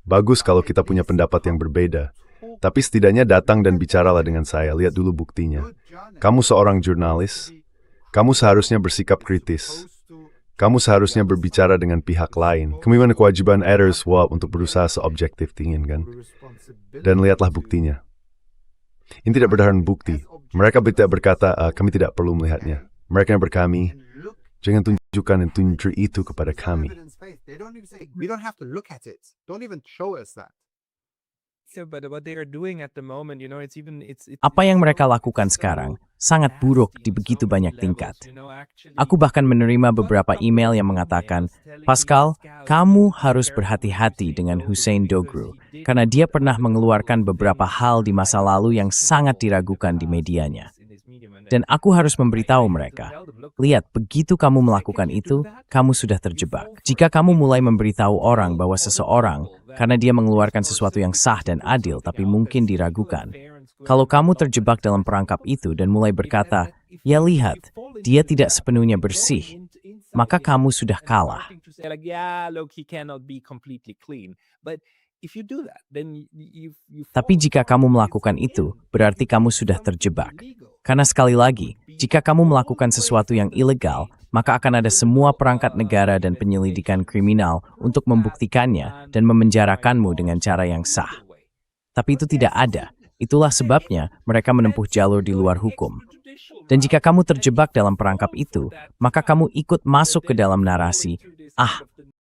Bagus kalau kita punya pendapat yang berbeda, tapi setidaknya datang dan bicaralah dengan saya, lihat dulu buktinya. Kamu seorang jurnalis, kamu seharusnya bersikap kritis. Kamu seharusnya berbicara dengan pihak lain. Kemudian kewajiban editors web untuk berusaha seobjektif ingin, kan? Dan lihatlah buktinya. Ini tidak berdasarkan bukti. Mereka tidak berkata, kami tidak perlu melihatnya. Mereka yang berkami, jangan tunjukkan dan tunjuk itu kepada kami. They don't even say, we don't have to look at it. Don't even show us that. So, but what they are doing at the moment, you know, it's Apa yang mereka lakukan sekarang sangat buruk di begitu banyak tingkat. Aku bahkan menerima beberapa email yang mengatakan, Pascal, kamu harus berhati-hati dengan Hussein Dogru, karena dia pernah mengeluarkan beberapa hal di masa lalu yang sangat diragukan di medianya. Dan aku harus memberitahu mereka, lihat, begitu kamu melakukan itu, kamu sudah terjebak. Jika kamu mulai memberitahu orang bahwa seseorang, karena dia mengeluarkan sesuatu yang sah dan adil, tapi mungkin diragukan, kalau kamu terjebak dalam perangkap itu dan mulai berkata, ya lihat, dia tidak sepenuhnya bersih, maka kamu sudah kalah. Tapi jika kamu melakukan itu, berarti kamu sudah terjebak. Karena sekali lagi, jika kamu melakukan sesuatu yang ilegal, maka akan ada semua perangkat negara dan penyelidikan kriminal untuk membuktikannya dan memenjarakanmu dengan cara yang sah. Tapi itu tidak ada. Itulah sebabnya mereka menempuh jalur di luar hukum. Dan jika kamu terjebak dalam perangkap itu, maka kamu ikut masuk ke dalam narasi,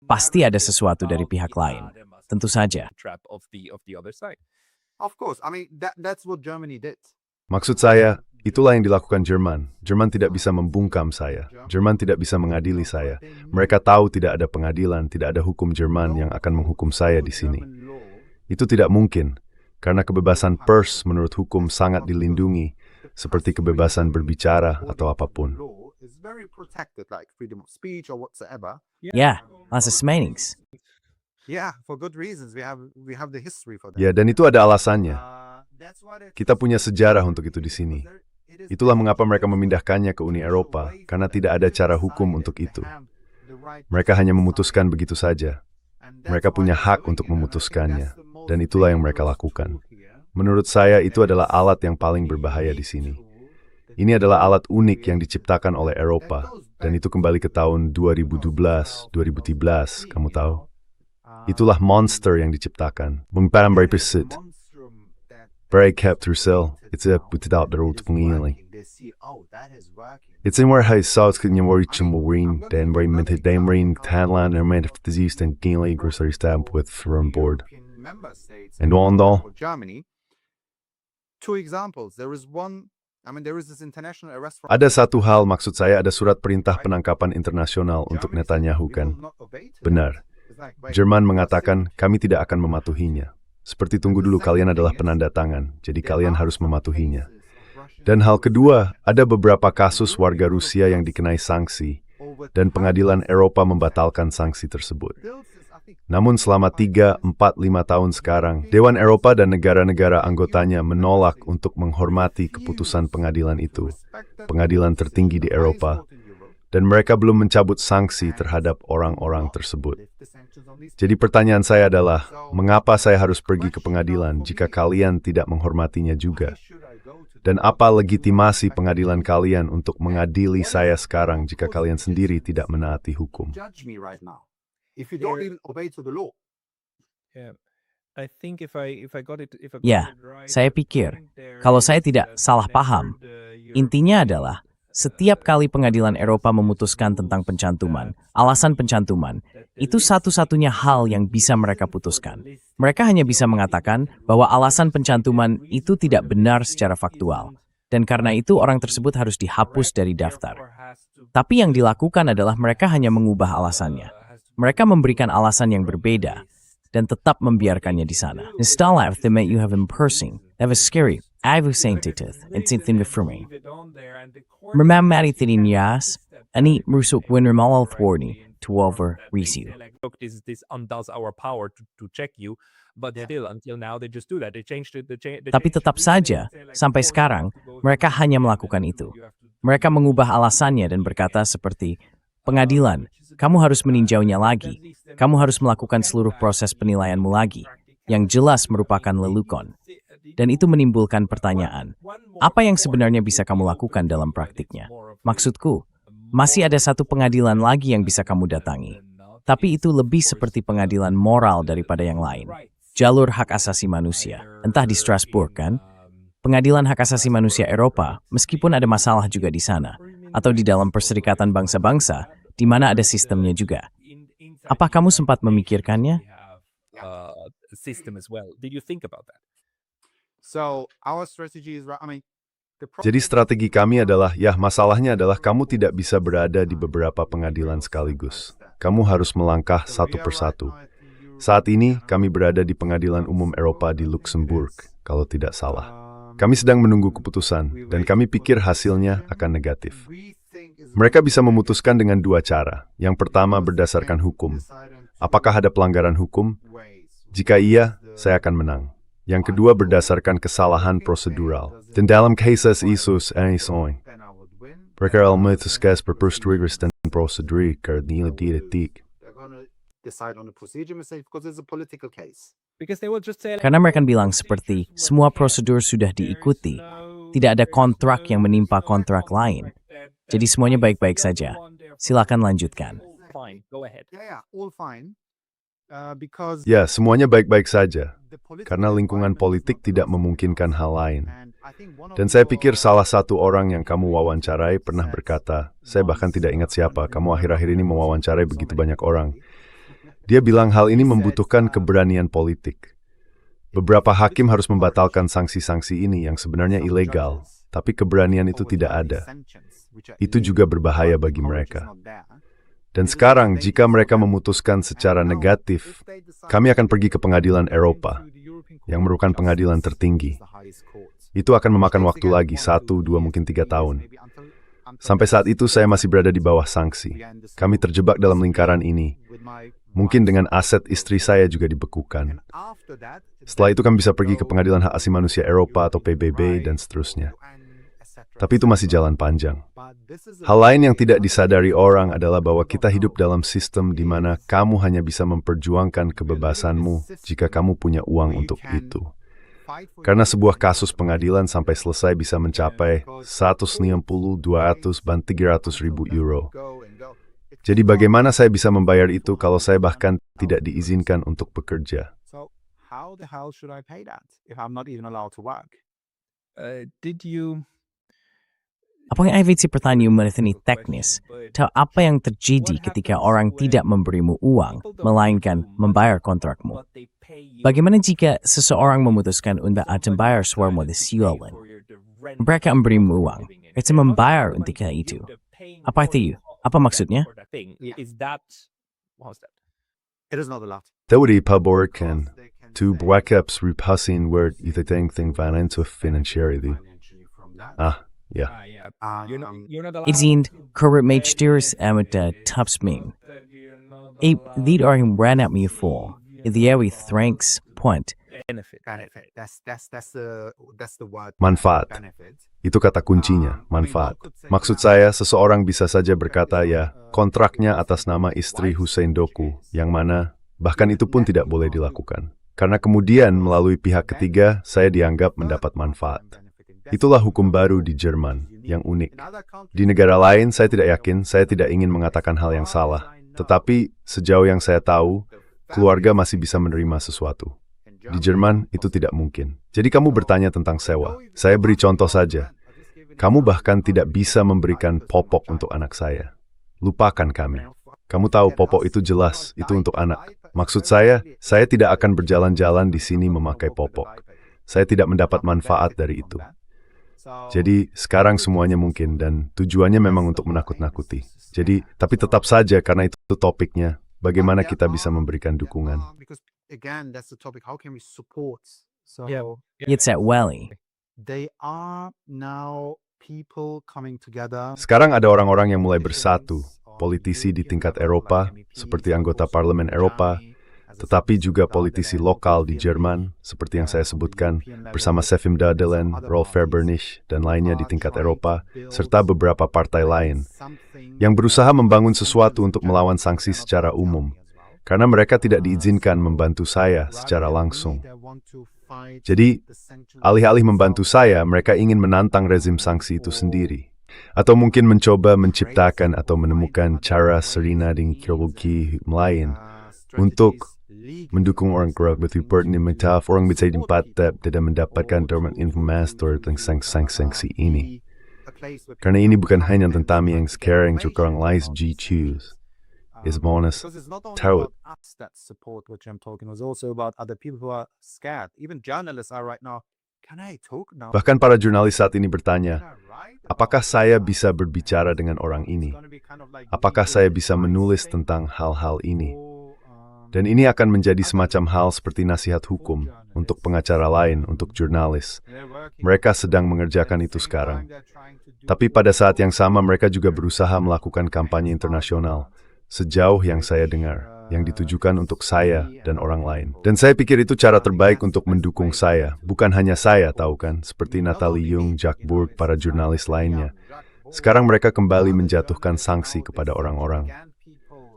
pasti ada sesuatu dari pihak lain. Tentu saja. Of course, I mean, that's what Germany did. Maksud saya, itulah yang dilakukan Jerman. Jerman tidak bisa membungkam saya. Jerman tidak bisa mengadili saya. Mereka tahu tidak ada pengadilan, tidak ada hukum Jerman yang akan menghukum saya di sini. Itu tidak mungkin, karena kebebasan pers menurut hukum sangat dilindungi, seperti kebebasan berbicara atau apapun. Ya, asas menings. Yeah, for good reasons. We have the history for that. Ya, dan itu ada alasannya. Kita punya sejarah untuk itu di sini. Itulah mengapa mereka memindahkannya ke Uni Eropa, karena tidak ada cara hukum untuk itu. Mereka hanya memutuskan begitu saja. Mereka punya hak untuk memutuskannya, dan itulah yang mereka lakukan. Menurut saya, itu adalah alat yang paling berbahaya di sini. Ini adalah alat unik yang diciptakan oleh Eropa, dan itu kembali ke tahun 2012, 2013, kamu tahu? Itulah monster yang diciptakan. Mengparam berpesit. Break Trussell, it's a without the road pengiling. It's in where high south can you worry marine, then where minted day marine Thailand and made of disease and gainly grocery stamp with from board. And on Germany, two examples. There is this international arrest for... Ada satu hal, maksud saya ada surat perintah penangkapan internasional untuk Netanyahu, kan? Benar. Jerman mengatakan kami tidak akan mematuhinya. Seperti tunggu dulu, kalian adalah penanda tangan, jadi kalian harus mematuhinya. Dan hal kedua, ada beberapa kasus warga Rusia yang dikenai sanksi, dan pengadilan Eropa membatalkan sanksi tersebut. Namun selama 3, 4, 5 tahun sekarang, Dewan Eropa dan negara-negara anggotanya menolak untuk menghormati keputusan pengadilan itu, pengadilan tertinggi di Eropa, dan mereka belum mencabut sanksi terhadap orang-orang tersebut. Jadi pertanyaan saya adalah, mengapa saya harus pergi ke pengadilan jika kalian tidak menghormatinya juga? Dan apa legitimasi pengadilan kalian untuk mengadili saya sekarang jika kalian sendiri tidak menaati hukum? if you don't even obey to the law. Yeah. I think if I got it Ya, saya pikir, kalau saya tidak salah paham, intinya adalah setiap kali pengadilan Eropa memutuskan tentang pencantuman, alasan pencantuman, itu satu-satunya hal yang bisa mereka putuskan. Mereka hanya bisa mengatakan bahwa alasan pencantuman itu tidak benar secara faktual, dan karena itu orang tersebut harus dihapus dari daftar. Tapi yang dilakukan adalah mereka hanya mengubah alasannya. Mereka memberikan alasan yang berbeda, dan tetap membiarkannya di sana. Install after that you have impersing, that was scary. I was saying to and something for me. Remember tin yas, ani rusuk winner malal thwarni to over resu. Look, this undoes our power to check you, but still until now they just do that. They changed it. Tapi tetap saja, sampai sekarang, mereka hanya melakukan itu. Mereka mengubah alasannya dan berkata seperti, pengadilan, kamu harus meninjaunya lagi. Kamu harus melakukan seluruh proses penilaianmu lagi, yang jelas merupakan lelukon. Dan itu menimbulkan pertanyaan, apa yang sebenarnya bisa kamu lakukan dalam praktiknya? Maksudku, masih ada satu pengadilan lagi yang bisa kamu datangi. Tapi itu lebih seperti pengadilan moral daripada yang lain. Jalur hak asasi manusia, entah di Strasbourg kan? Pengadilan hak asasi manusia Eropa, meskipun ada masalah juga di sana, atau di dalam Perserikatan Bangsa-Bangsa, di mana ada sistemnya juga. Apa kamu sempat memikirkannya? System as well. Did you think about that? So our strategy is, Jadi strategi kami adalah, masalahnya adalah kamu tidak bisa berada di beberapa pengadilan sekaligus. Kamu harus melangkah satu persatu. Saat ini, kami berada di Pengadilan Umum Eropa di Luxembourg, kalau tidak salah. Kami sedang menunggu keputusan, dan kami pikir hasilnya akan negatif. Mereka bisa memutuskan dengan dua cara. Yang pertama berdasarkan hukum. Apakah ada pelanggaran hukum? Jika iya, saya akan menang. Yang kedua berdasarkan kesalahan prosedural. Dan dalam kasus isus anisoin, mereka memutuskan perperstuiris dan proseduri karena didetik. Karena mereka bilang seperti, semua prosedur sudah diikuti. Tidak ada kontrak yang menimpa kontrak lain. Jadi semuanya baik-baik saja. Silakan lanjutkan. Fine, go ahead. all fine. Because Ya, semuanya baik-baik saja. Karena lingkungan politik tidak memungkinkan hal lain. Dan saya pikir salah satu orang yang kamu wawancarai pernah berkata, saya bahkan tidak ingat siapa, kamu akhir-akhir ini mewawancarai begitu banyak orang. Dia bilang hal ini membutuhkan keberanian politik. Beberapa hakim harus membatalkan sanksi-sanksi ini yang sebenarnya ilegal, tapi keberanian itu tidak ada. Itu juga berbahaya bagi mereka. Dan sekarang, jika mereka memutuskan secara negatif, kami akan pergi ke Pengadilan Eropa, yang merupakan pengadilan tertinggi. Itu akan memakan waktu lagi, 1, 2, mungkin 3 tahun. Sampai saat itu, saya masih berada di bawah sanksi. Kami terjebak dalam lingkaran ini. Mungkin dengan aset istri saya juga dibekukan. Setelah itu, kami bisa pergi ke Pengadilan Hak Asasi Manusia Eropa atau PBB, dan seterusnya. Tapi itu masih jalan panjang. Hal lain yang tidak disadari orang adalah bahwa kita hidup dalam sistem di mana kamu hanya bisa memperjuangkan kebebasanmu jika kamu punya uang untuk itu. Karena sebuah kasus pengadilan sampai selesai bisa mencapai 190, 200, dan 300 ribu euro. Jadi bagaimana saya bisa membayar itu kalau saya bahkan tidak diizinkan untuk bekerja? so how the hell should I pay that if I'm not even allowed to work? Did you? Apa yang IVC pertanyaan mengenai teknis, tahu apa yang terjadi ketika orang tidak memberimu uang, melainkan membayar kontrakmu? Bagaimana jika seseorang memutuskan untuk membayar suarmu di siulan? Mereka memberimu uang, itu membayar untuk itu. Apa itu? Apa maksudnya? Is that? How's that? It is not allowed. Teori paborkan, tu backups repassing word ithing financial financiary. Ya. You're not allowed. Izin corrupt majors amat topsmin. Dit orang ranap me for. Ideawi thanks point. Benefit. Benefit. That's the word. Manfaat. Benefit. Itu kata kuncinya, manfaat. Maksud saya, seseorang bisa saja berkata, kontraknya atas nama istri Hussein Doku, yang mana, bahkan itu pun tidak boleh dilakukan. Karena kemudian, melalui pihak ketiga, saya dianggap mendapat manfaat. Itulah hukum baru di Jerman, yang unik. Di negara lain, saya tidak yakin, saya tidak ingin mengatakan hal yang salah. Tetapi sejauh yang saya tahu, keluarga masih bisa menerima sesuatu. Di Jerman itu tidak mungkin. Jadi kamu bertanya tentang sewa. Saya beri contoh saja. Kamu bahkan tidak bisa memberikan popok untuk anak saya. Lupakan kami. Kamu tahu popok itu jelas, itu untuk anak. Maksud saya tidak akan berjalan-jalan di sini memakai popok. Saya tidak mendapat manfaat dari itu. Jadi sekarang semuanya mungkin dan tujuannya memang untuk menakut-nakuti. Jadi, tapi tetap saja karena itu topiknya, bagaimana kita bisa memberikan dukungan. Yitzhak Weli. Sekarang ada orang-orang yang mulai bersatu, politisi di tingkat Eropa, seperti anggota Parlemen Eropa, tetapi juga politisi lokal di Jerman, seperti yang saya sebutkan, bersama Sefim Dadelen, Rolf Verbernich, dan lainnya di tingkat Eropa, serta beberapa partai lain, yang berusaha membangun sesuatu untuk melawan sanksi secara umum, karena mereka tidak diizinkan membantu saya secara langsung. Jadi, alih-alih membantu saya, mereka ingin menantang rezim sanksi itu sendiri. Atau mungkin mencoba menciptakan atau menemukan cara serina dengan ideologi lain untuk mendukung orang kerak bertujuan meminta orang bisa diempat tidak mendapatkan dorman informasi tentang sanksi ini. Karena ini bukan hanya tentang yang sekarang juga orang lain choose. Is bonus tahu. Bahkan para jurnalis saat ini bertanya, apakah saya bisa berbicara dengan orang ini? Apakah saya bisa menulis tentang hal-hal ini? Dan ini akan menjadi semacam hal seperti nasihat hukum untuk pengacara lain, untuk jurnalis. Mereka sedang mengerjakan itu sekarang. Tapi pada saat yang sama mereka juga berusaha melakukan kampanye internasional, sejauh yang saya dengar, yang ditujukan untuk saya dan orang lain. Dan saya pikir itu cara terbaik untuk mendukung saya. Bukan hanya saya, tahu kan, seperti Natalie Jung, Jack Burg, para jurnalis lainnya. Sekarang mereka kembali menjatuhkan sanksi kepada orang-orang.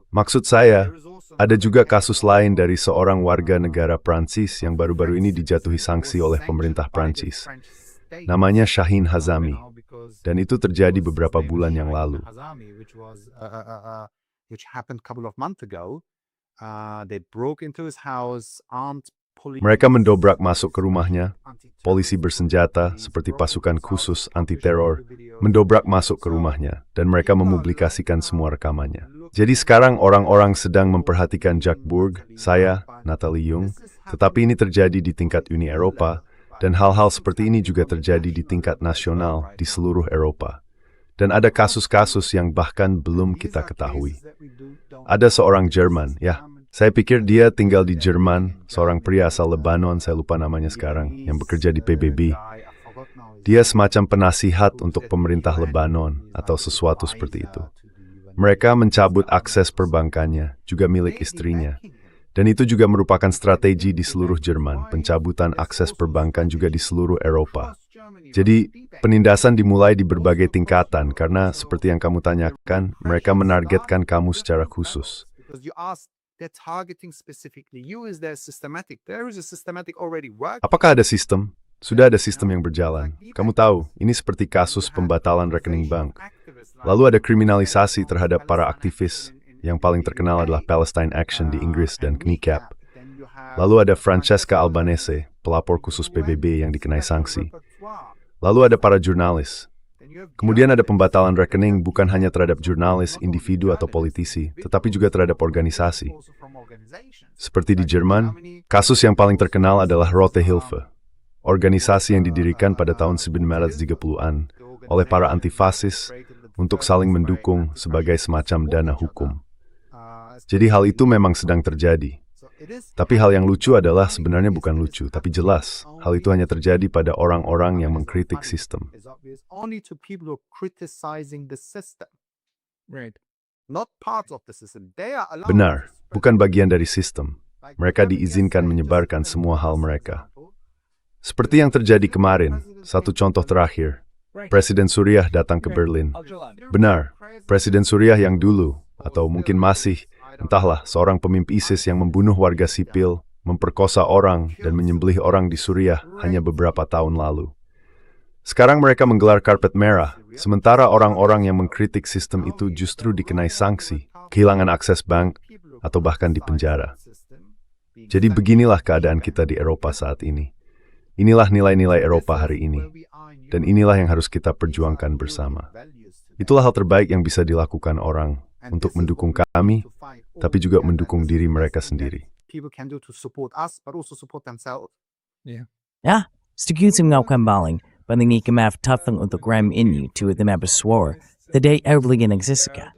Maksud saya, ada juga kasus lain dari seorang warga negara Prancis yang baru-baru ini dijatuhi sanksi oleh pemerintah Prancis. Namanya Shahin Hazami. Dan itu terjadi beberapa bulan yang lalu. Mereka mendobrak masuk ke rumahnya, polisi bersenjata seperti pasukan khusus anti-teror mendobrak masuk ke rumahnya, dan mereka mempublikasikan semua rekamannya. Jadi sekarang orang-orang sedang memperhatikan Jack Burg, saya, Natalie Jung, tetapi ini terjadi di tingkat Uni Eropa, dan hal-hal seperti ini juga terjadi di tingkat nasional di seluruh Eropa. Dan ada kasus-kasus yang bahkan belum kita ketahui. Ada seorang Jerman, saya pikir dia tinggal di Jerman, seorang pria asal Lebanon, saya lupa namanya sekarang, yang bekerja di PBB. Dia semacam penasihat untuk pemerintah Lebanon, atau sesuatu seperti itu. Mereka mencabut akses perbankannya, juga milik istrinya. Dan itu juga merupakan strategi di seluruh Jerman, pencabutan akses perbankan juga di seluruh Eropa. Jadi, penindasan dimulai di berbagai tingkatan, karena seperti yang kamu tanyakan, mereka menargetkan kamu secara khusus. Apakah ada sistem? Sudah ada sistem yang berjalan. Kamu tahu, ini seperti kasus pembatalan rekening bank. Lalu ada kriminalisasi terhadap para aktivis. Yang paling terkenal adalah Palestine Action di Inggris dan Kneecap. Lalu ada Francesca Albanese, pelapor khusus PBB yang dikenai sanksi. Lalu ada para jurnalis. Kemudian ada pembatalan rekening bukan hanya terhadap jurnalis, individu atau politisi, tetapi juga terhadap organisasi. Seperti di Jerman, kasus yang paling terkenal adalah Rote Hilfe, organisasi yang didirikan pada tahun 1930-an oleh para antifasis untuk saling mendukung sebagai semacam dana hukum. Jadi hal itu memang sedang terjadi. Tapi hal yang lucu adalah sebenarnya bukan lucu, tapi jelas. Hal itu hanya terjadi pada orang-orang yang mengkritik sistem. Benar, bukan bagian dari sistem. Mereka diizinkan menyebarkan semua hal mereka. Seperti yang terjadi kemarin, satu contoh terakhir. Presiden Suriah datang ke Berlin. Benar, Presiden Suriah yang dulu, atau mungkin masih, entahlah, seorang pemimpin ISIS yang membunuh warga sipil, memperkosa orang, dan menyembelih orang di Suriah hanya beberapa tahun lalu. Sekarang mereka menggelar karpet merah, sementara orang-orang yang mengkritik sistem itu justru dikenai sanksi. kehilangan akses bank, atau bahkan di penjara. Jadi beginilah keadaan kita di Eropa saat ini. Inilah nilai-nilai Eropa hari ini. Dan inilah yang harus kita perjuangkan bersama. Itulah hal terbaik yang bisa dilakukan orang untuk mendukung kami, tapi juga mendukung diri mereka sendiri. Ja, setuju mga kambaling, paningi kemaf tafang untuk ram inyu to the map swore, the day erbligin exisika.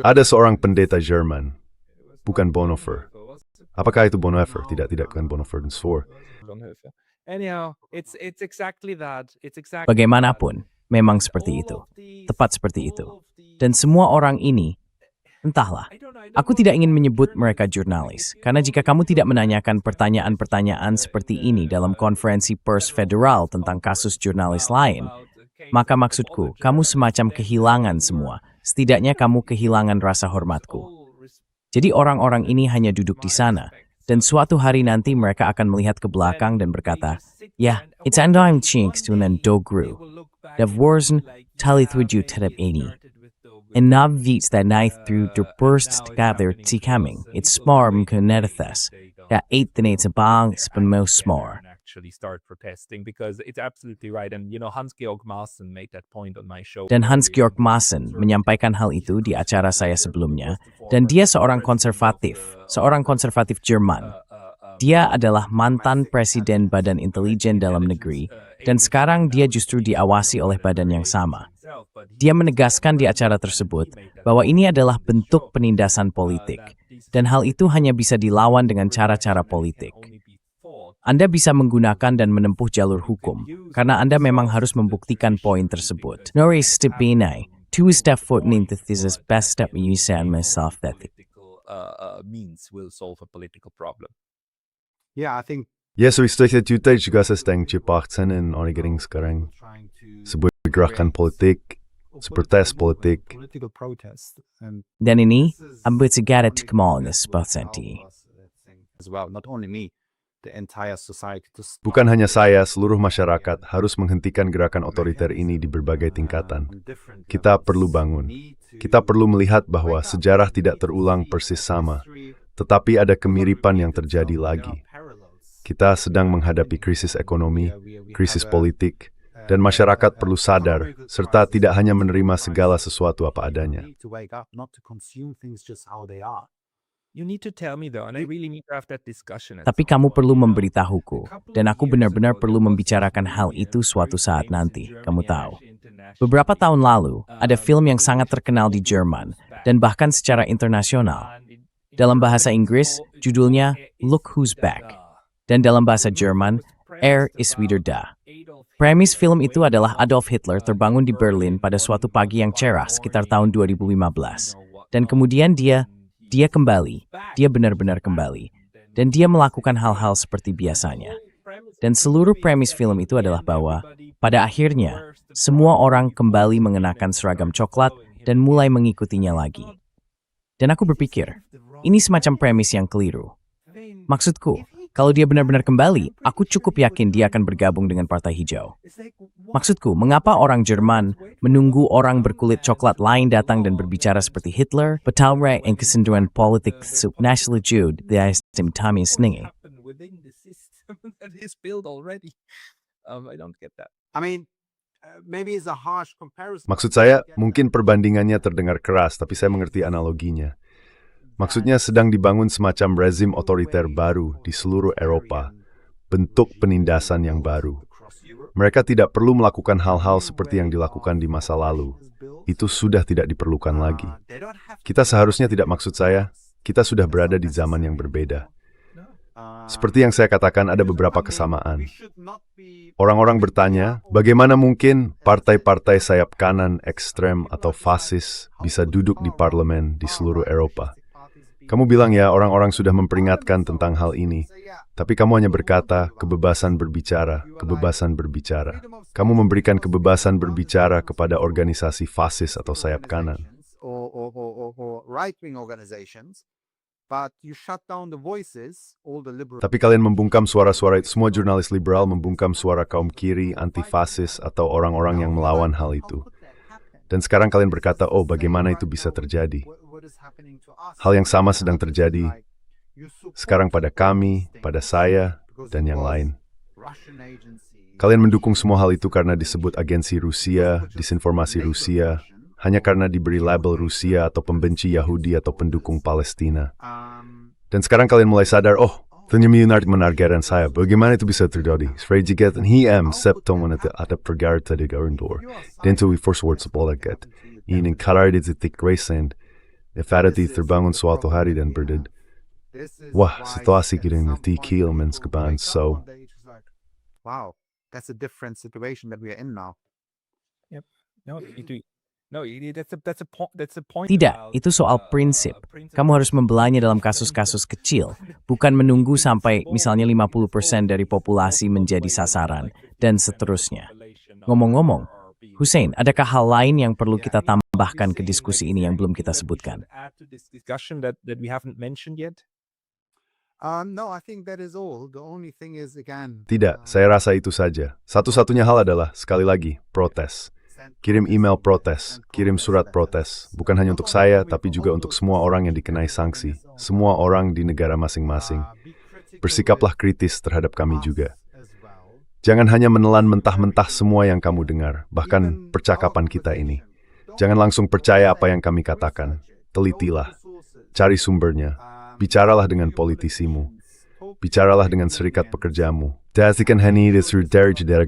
Ada seorang pendeta Jerman, bukan Bonhoeffer. Apakah itu Bonhoeffer? Tidak bukan Bonhoeffer dan Swore. Bagaimanapun, memang seperti itu. Tepat seperti itu. Dan semua orang ini, entahlah, aku tidak ingin menyebut mereka jurnalis, karena jika kamu tidak menanyakan pertanyaan-pertanyaan seperti ini dalam konferensi pers federal tentang kasus jurnalis lain, maka maksudku, kamu semacam kehilangan semua. Setidaknya kamu kehilangan rasa hormatku. Jadi orang-orang ini hanya duduk di sana, dan suatu hari nanti mereka akan melihat ke belakang dan berkata, "Ya, it's andam chinks to an dogru. Dav warzen tali thuju terap ini. And nav vits that night through the bursts together to coming. It's smar mkunethes. That 8 the nates a bang spun most smar." Actually start protesting because it's absolutely right, and Hans-Georg Maaßen made that point on my show. Dan Hans-Georg Maaßen menyampaikan hal itu di acara saya sebelumnya, dan dia seorang konservatif Jerman. Dia adalah mantan presiden Badan Intelijen Dalam Negeri, dan sekarang dia justru diawasi oleh badan yang sama. Dia menegaskan di acara tersebut bahwa ini adalah bentuk penindasan politik, dan hal itu hanya bisa dilawan dengan cara-cara politik. Anda bisa menggunakan dan menempuh jalur hukum, karena Anda memang harus membuktikan poin tersebut. Nori stepinai, two step foot ninthesis best step you say myself that means will solve a political problem. Yeah, I think Ya, so istilah juta juga sedang dipaksakan in onigering sekarang. Sebuah gerakan politik, protes politik. political protest and Dan ini, ambut segera tukmalnis pasenti. as well, not only me, the entire society to stop Bukan hanya saya, seluruh masyarakat harus menghentikan gerakan otoriter ini di berbagai tingkatan. Kita perlu bangun. Kita perlu melihat bahwa sejarah tidak terulang persis sama, tetapi ada kemiripan yang terjadi lagi. Kita sedang menghadapi krisis ekonomi, krisis politik, dan masyarakat perlu sadar, serta tidak hanya menerima segala sesuatu apa adanya. need to wake up, not to consume things just how they are. You need to tell me though, and I really need to have that discussion. Tapi kamu perlu memberitahuku, dan aku benar-benar perlu membicarakan hal itu suatu saat nanti, kamu tahu. Beberapa tahun lalu, ada film yang sangat terkenal di Jerman, dan bahkan secara internasional. Dalam bahasa Inggris, judulnya Look Who's Back. Dan dalam bahasa Jerman, Er ist wieder da. Premis film itu adalah Adolf Hitler terbangun di Berlin pada suatu pagi yang cerah sekitar tahun 2015. Dan kemudian dia kembali, dia benar-benar kembali. Dan dia melakukan hal-hal seperti biasanya. Dan seluruh premis film itu adalah bahwa, pada akhirnya, semua orang kembali mengenakan seragam coklat dan mulai mengikutinya lagi. Dan aku berpikir, ini semacam premis yang keliru. Maksudku, kalau dia benar-benar kembali, aku cukup yakin dia akan bergabung dengan Partai Hijau. Maksudku, mengapa orang Jerman menunggu orang berkulit coklat lain datang dan berbicara seperti Hitler, Betalre, dan kesenduan politik nasional Jude, the istim Tommy Sningy. Within the system that is built already. I don't get that. I mean, maybe it's a harsh comparison. Maksud saya, mungkin perbandingannya terdengar keras, tapi saya mengerti analoginya. Maksudnya sedang dibangun semacam rezim otoriter baru di seluruh Eropa, bentuk penindasan yang baru. Mereka tidak perlu melakukan hal-hal seperti yang dilakukan di masa lalu. Itu sudah tidak diperlukan lagi. Kita seharusnya tidak maksud saya, kita sudah berada di zaman yang berbeda. Seperti yang saya katakan, ada beberapa kesamaan. Orang-orang bertanya, bagaimana mungkin partai-partai sayap kanan, ekstrem, atau fasis bisa duduk di parlemen di seluruh Eropa? Kamu bilang ya, orang-orang sudah memperingatkan tentang hal ini. Tapi kamu hanya berkata, kebebasan berbicara, kebebasan berbicara. Kamu memberikan kebebasan berbicara kepada organisasi fasis atau sayap kanan. Or right-wing organizations, but you shut down the voices, all the liberal. Tapi kalian membungkam suara-suara itu. Semua jurnalis liberal membungkam suara kaum kiri, anti-fasis, atau orang-orang yang melawan hal itu. Dan sekarang kalian berkata, oh bagaimana itu bisa terjadi? Hal yang sama sedang terjadi sekarang pada kami, pada saya, dan yang lain. Kalian mendukung semua hal itu karena disebut agensi Rusia, disinformasi Rusia, hanya karena diberi label Rusia atau pembenci Yahudi atau pendukung Palestina. Dan sekarang kalian mulai sadar, oh, ternyata menargetkan saya. Bagaimana itu bisa terjadi? Svrejigeten hiem septom at the pergarta de garundor. Dento we first words apologet. Ini karar di titik resen. Efarati terbangun suatu hari dan berded. Wah, situasi kirim tikil menskeban so. Wow, that's a different situation that we are in now. Yep. That's a point. Tidak, itu soal prinsip. Kamu harus membelanya dalam kasus-kasus kecil, bukan menunggu sampai misalnya 50% dari populasi menjadi sasaran, dan seterusnya. Ngomong-ngomong, Hussein, adakah hal lain yang perlu kita tambahkan ke diskusi ini yang belum kita sebutkan? No, I think that is all. The only thing is, again... Tidak, saya rasa itu saja. Satu-satunya hal adalah, sekali lagi, protes. Kirim email protes, kirim surat protes, bukan hanya untuk saya, tapi juga untuk semua orang yang dikenai sanksi, semua orang di negara masing-masing. Bersikaplah kritis terhadap kami juga. Jangan hanya menelan mentah-mentah semua yang kamu dengar, bahkan percakapan kita ini. Jangan langsung percaya apa yang kami katakan. Telitilah, cari sumbernya, bicaralah dengan politisimu, bicaralah dengan serikat pekerjamu. Dazikan hani desur dari jadera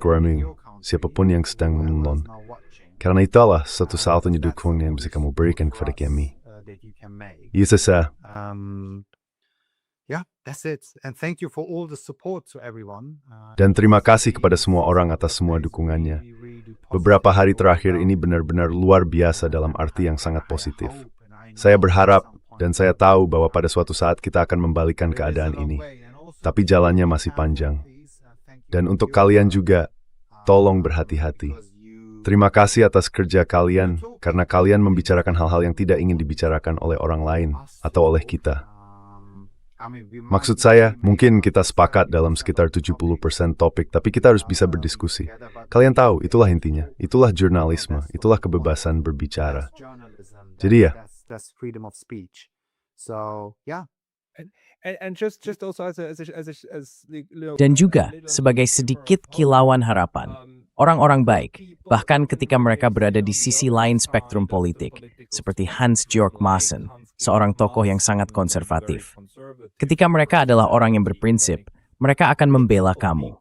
siapapun yang sedang menonton. Karena itulah satu-satunya dukungan yang bisa kamu berikan kepada kami. Iya, saya. Yeah, that's it. And thank you for all the support to everyone. Dan terima kasih kepada semua orang atas semua dukungannya. Beberapa hari terakhir ini benar-benar luar biasa dalam arti yang sangat positif. Saya berharap dan saya tahu bahwa pada suatu saat kita akan membalikan keadaan ini. Tapi jalannya masih panjang. Dan untuk kalian juga, tolong berhati-hati. Terima kasih atas kerja kalian, karena kalian membicarakan hal-hal yang tidak ingin dibicarakan oleh orang lain atau oleh kita. Maksud saya, mungkin kita sepakat dalam sekitar 70% topik, tapi kita harus bisa berdiskusi. Kalian tahu, itulah intinya. Itulah jurnalisme, itulah kebebasan berbicara. Jadi ya. That's freedom of speech. So, yeah. Dan juga, sebagai sedikit kilauan harapan, orang-orang baik, bahkan ketika mereka berada di sisi lain spektrum politik, seperti Hans-Georg Maassen, seorang tokoh yang sangat konservatif. Ketika mereka adalah orang yang berprinsip, mereka akan membela kamu.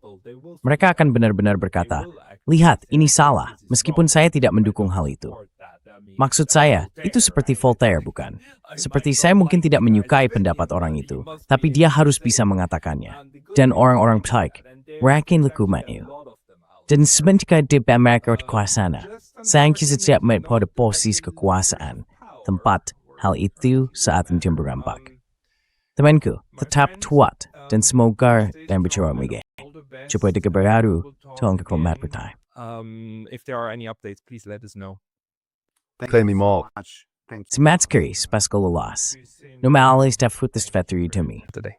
Mereka akan benar-benar berkata, lihat, ini salah, meskipun saya tidak mendukung hal itu. Maksud saya, itu seperti Voltaire, bukan? Seperti saya mungkin tidak menyukai pendapat orang itu, tapi dia harus bisa mengatakannya. Dan orang-orang baik, rakin lekumatnya. Dan sebenarnya di Amerika kekuasaan, saya setiap melihat pada posisi kekuasaan, tempat hal itu saat ini berampak. Temanku, tetap kuat dan semoga dan berbicara mega. Coba baru, tolong kekomat bertai. If there are any updates, please let us know. Claim me all. Thank you. Si Matskeri, Pascal Lolas. No maalis da frutas veteri to me. Today.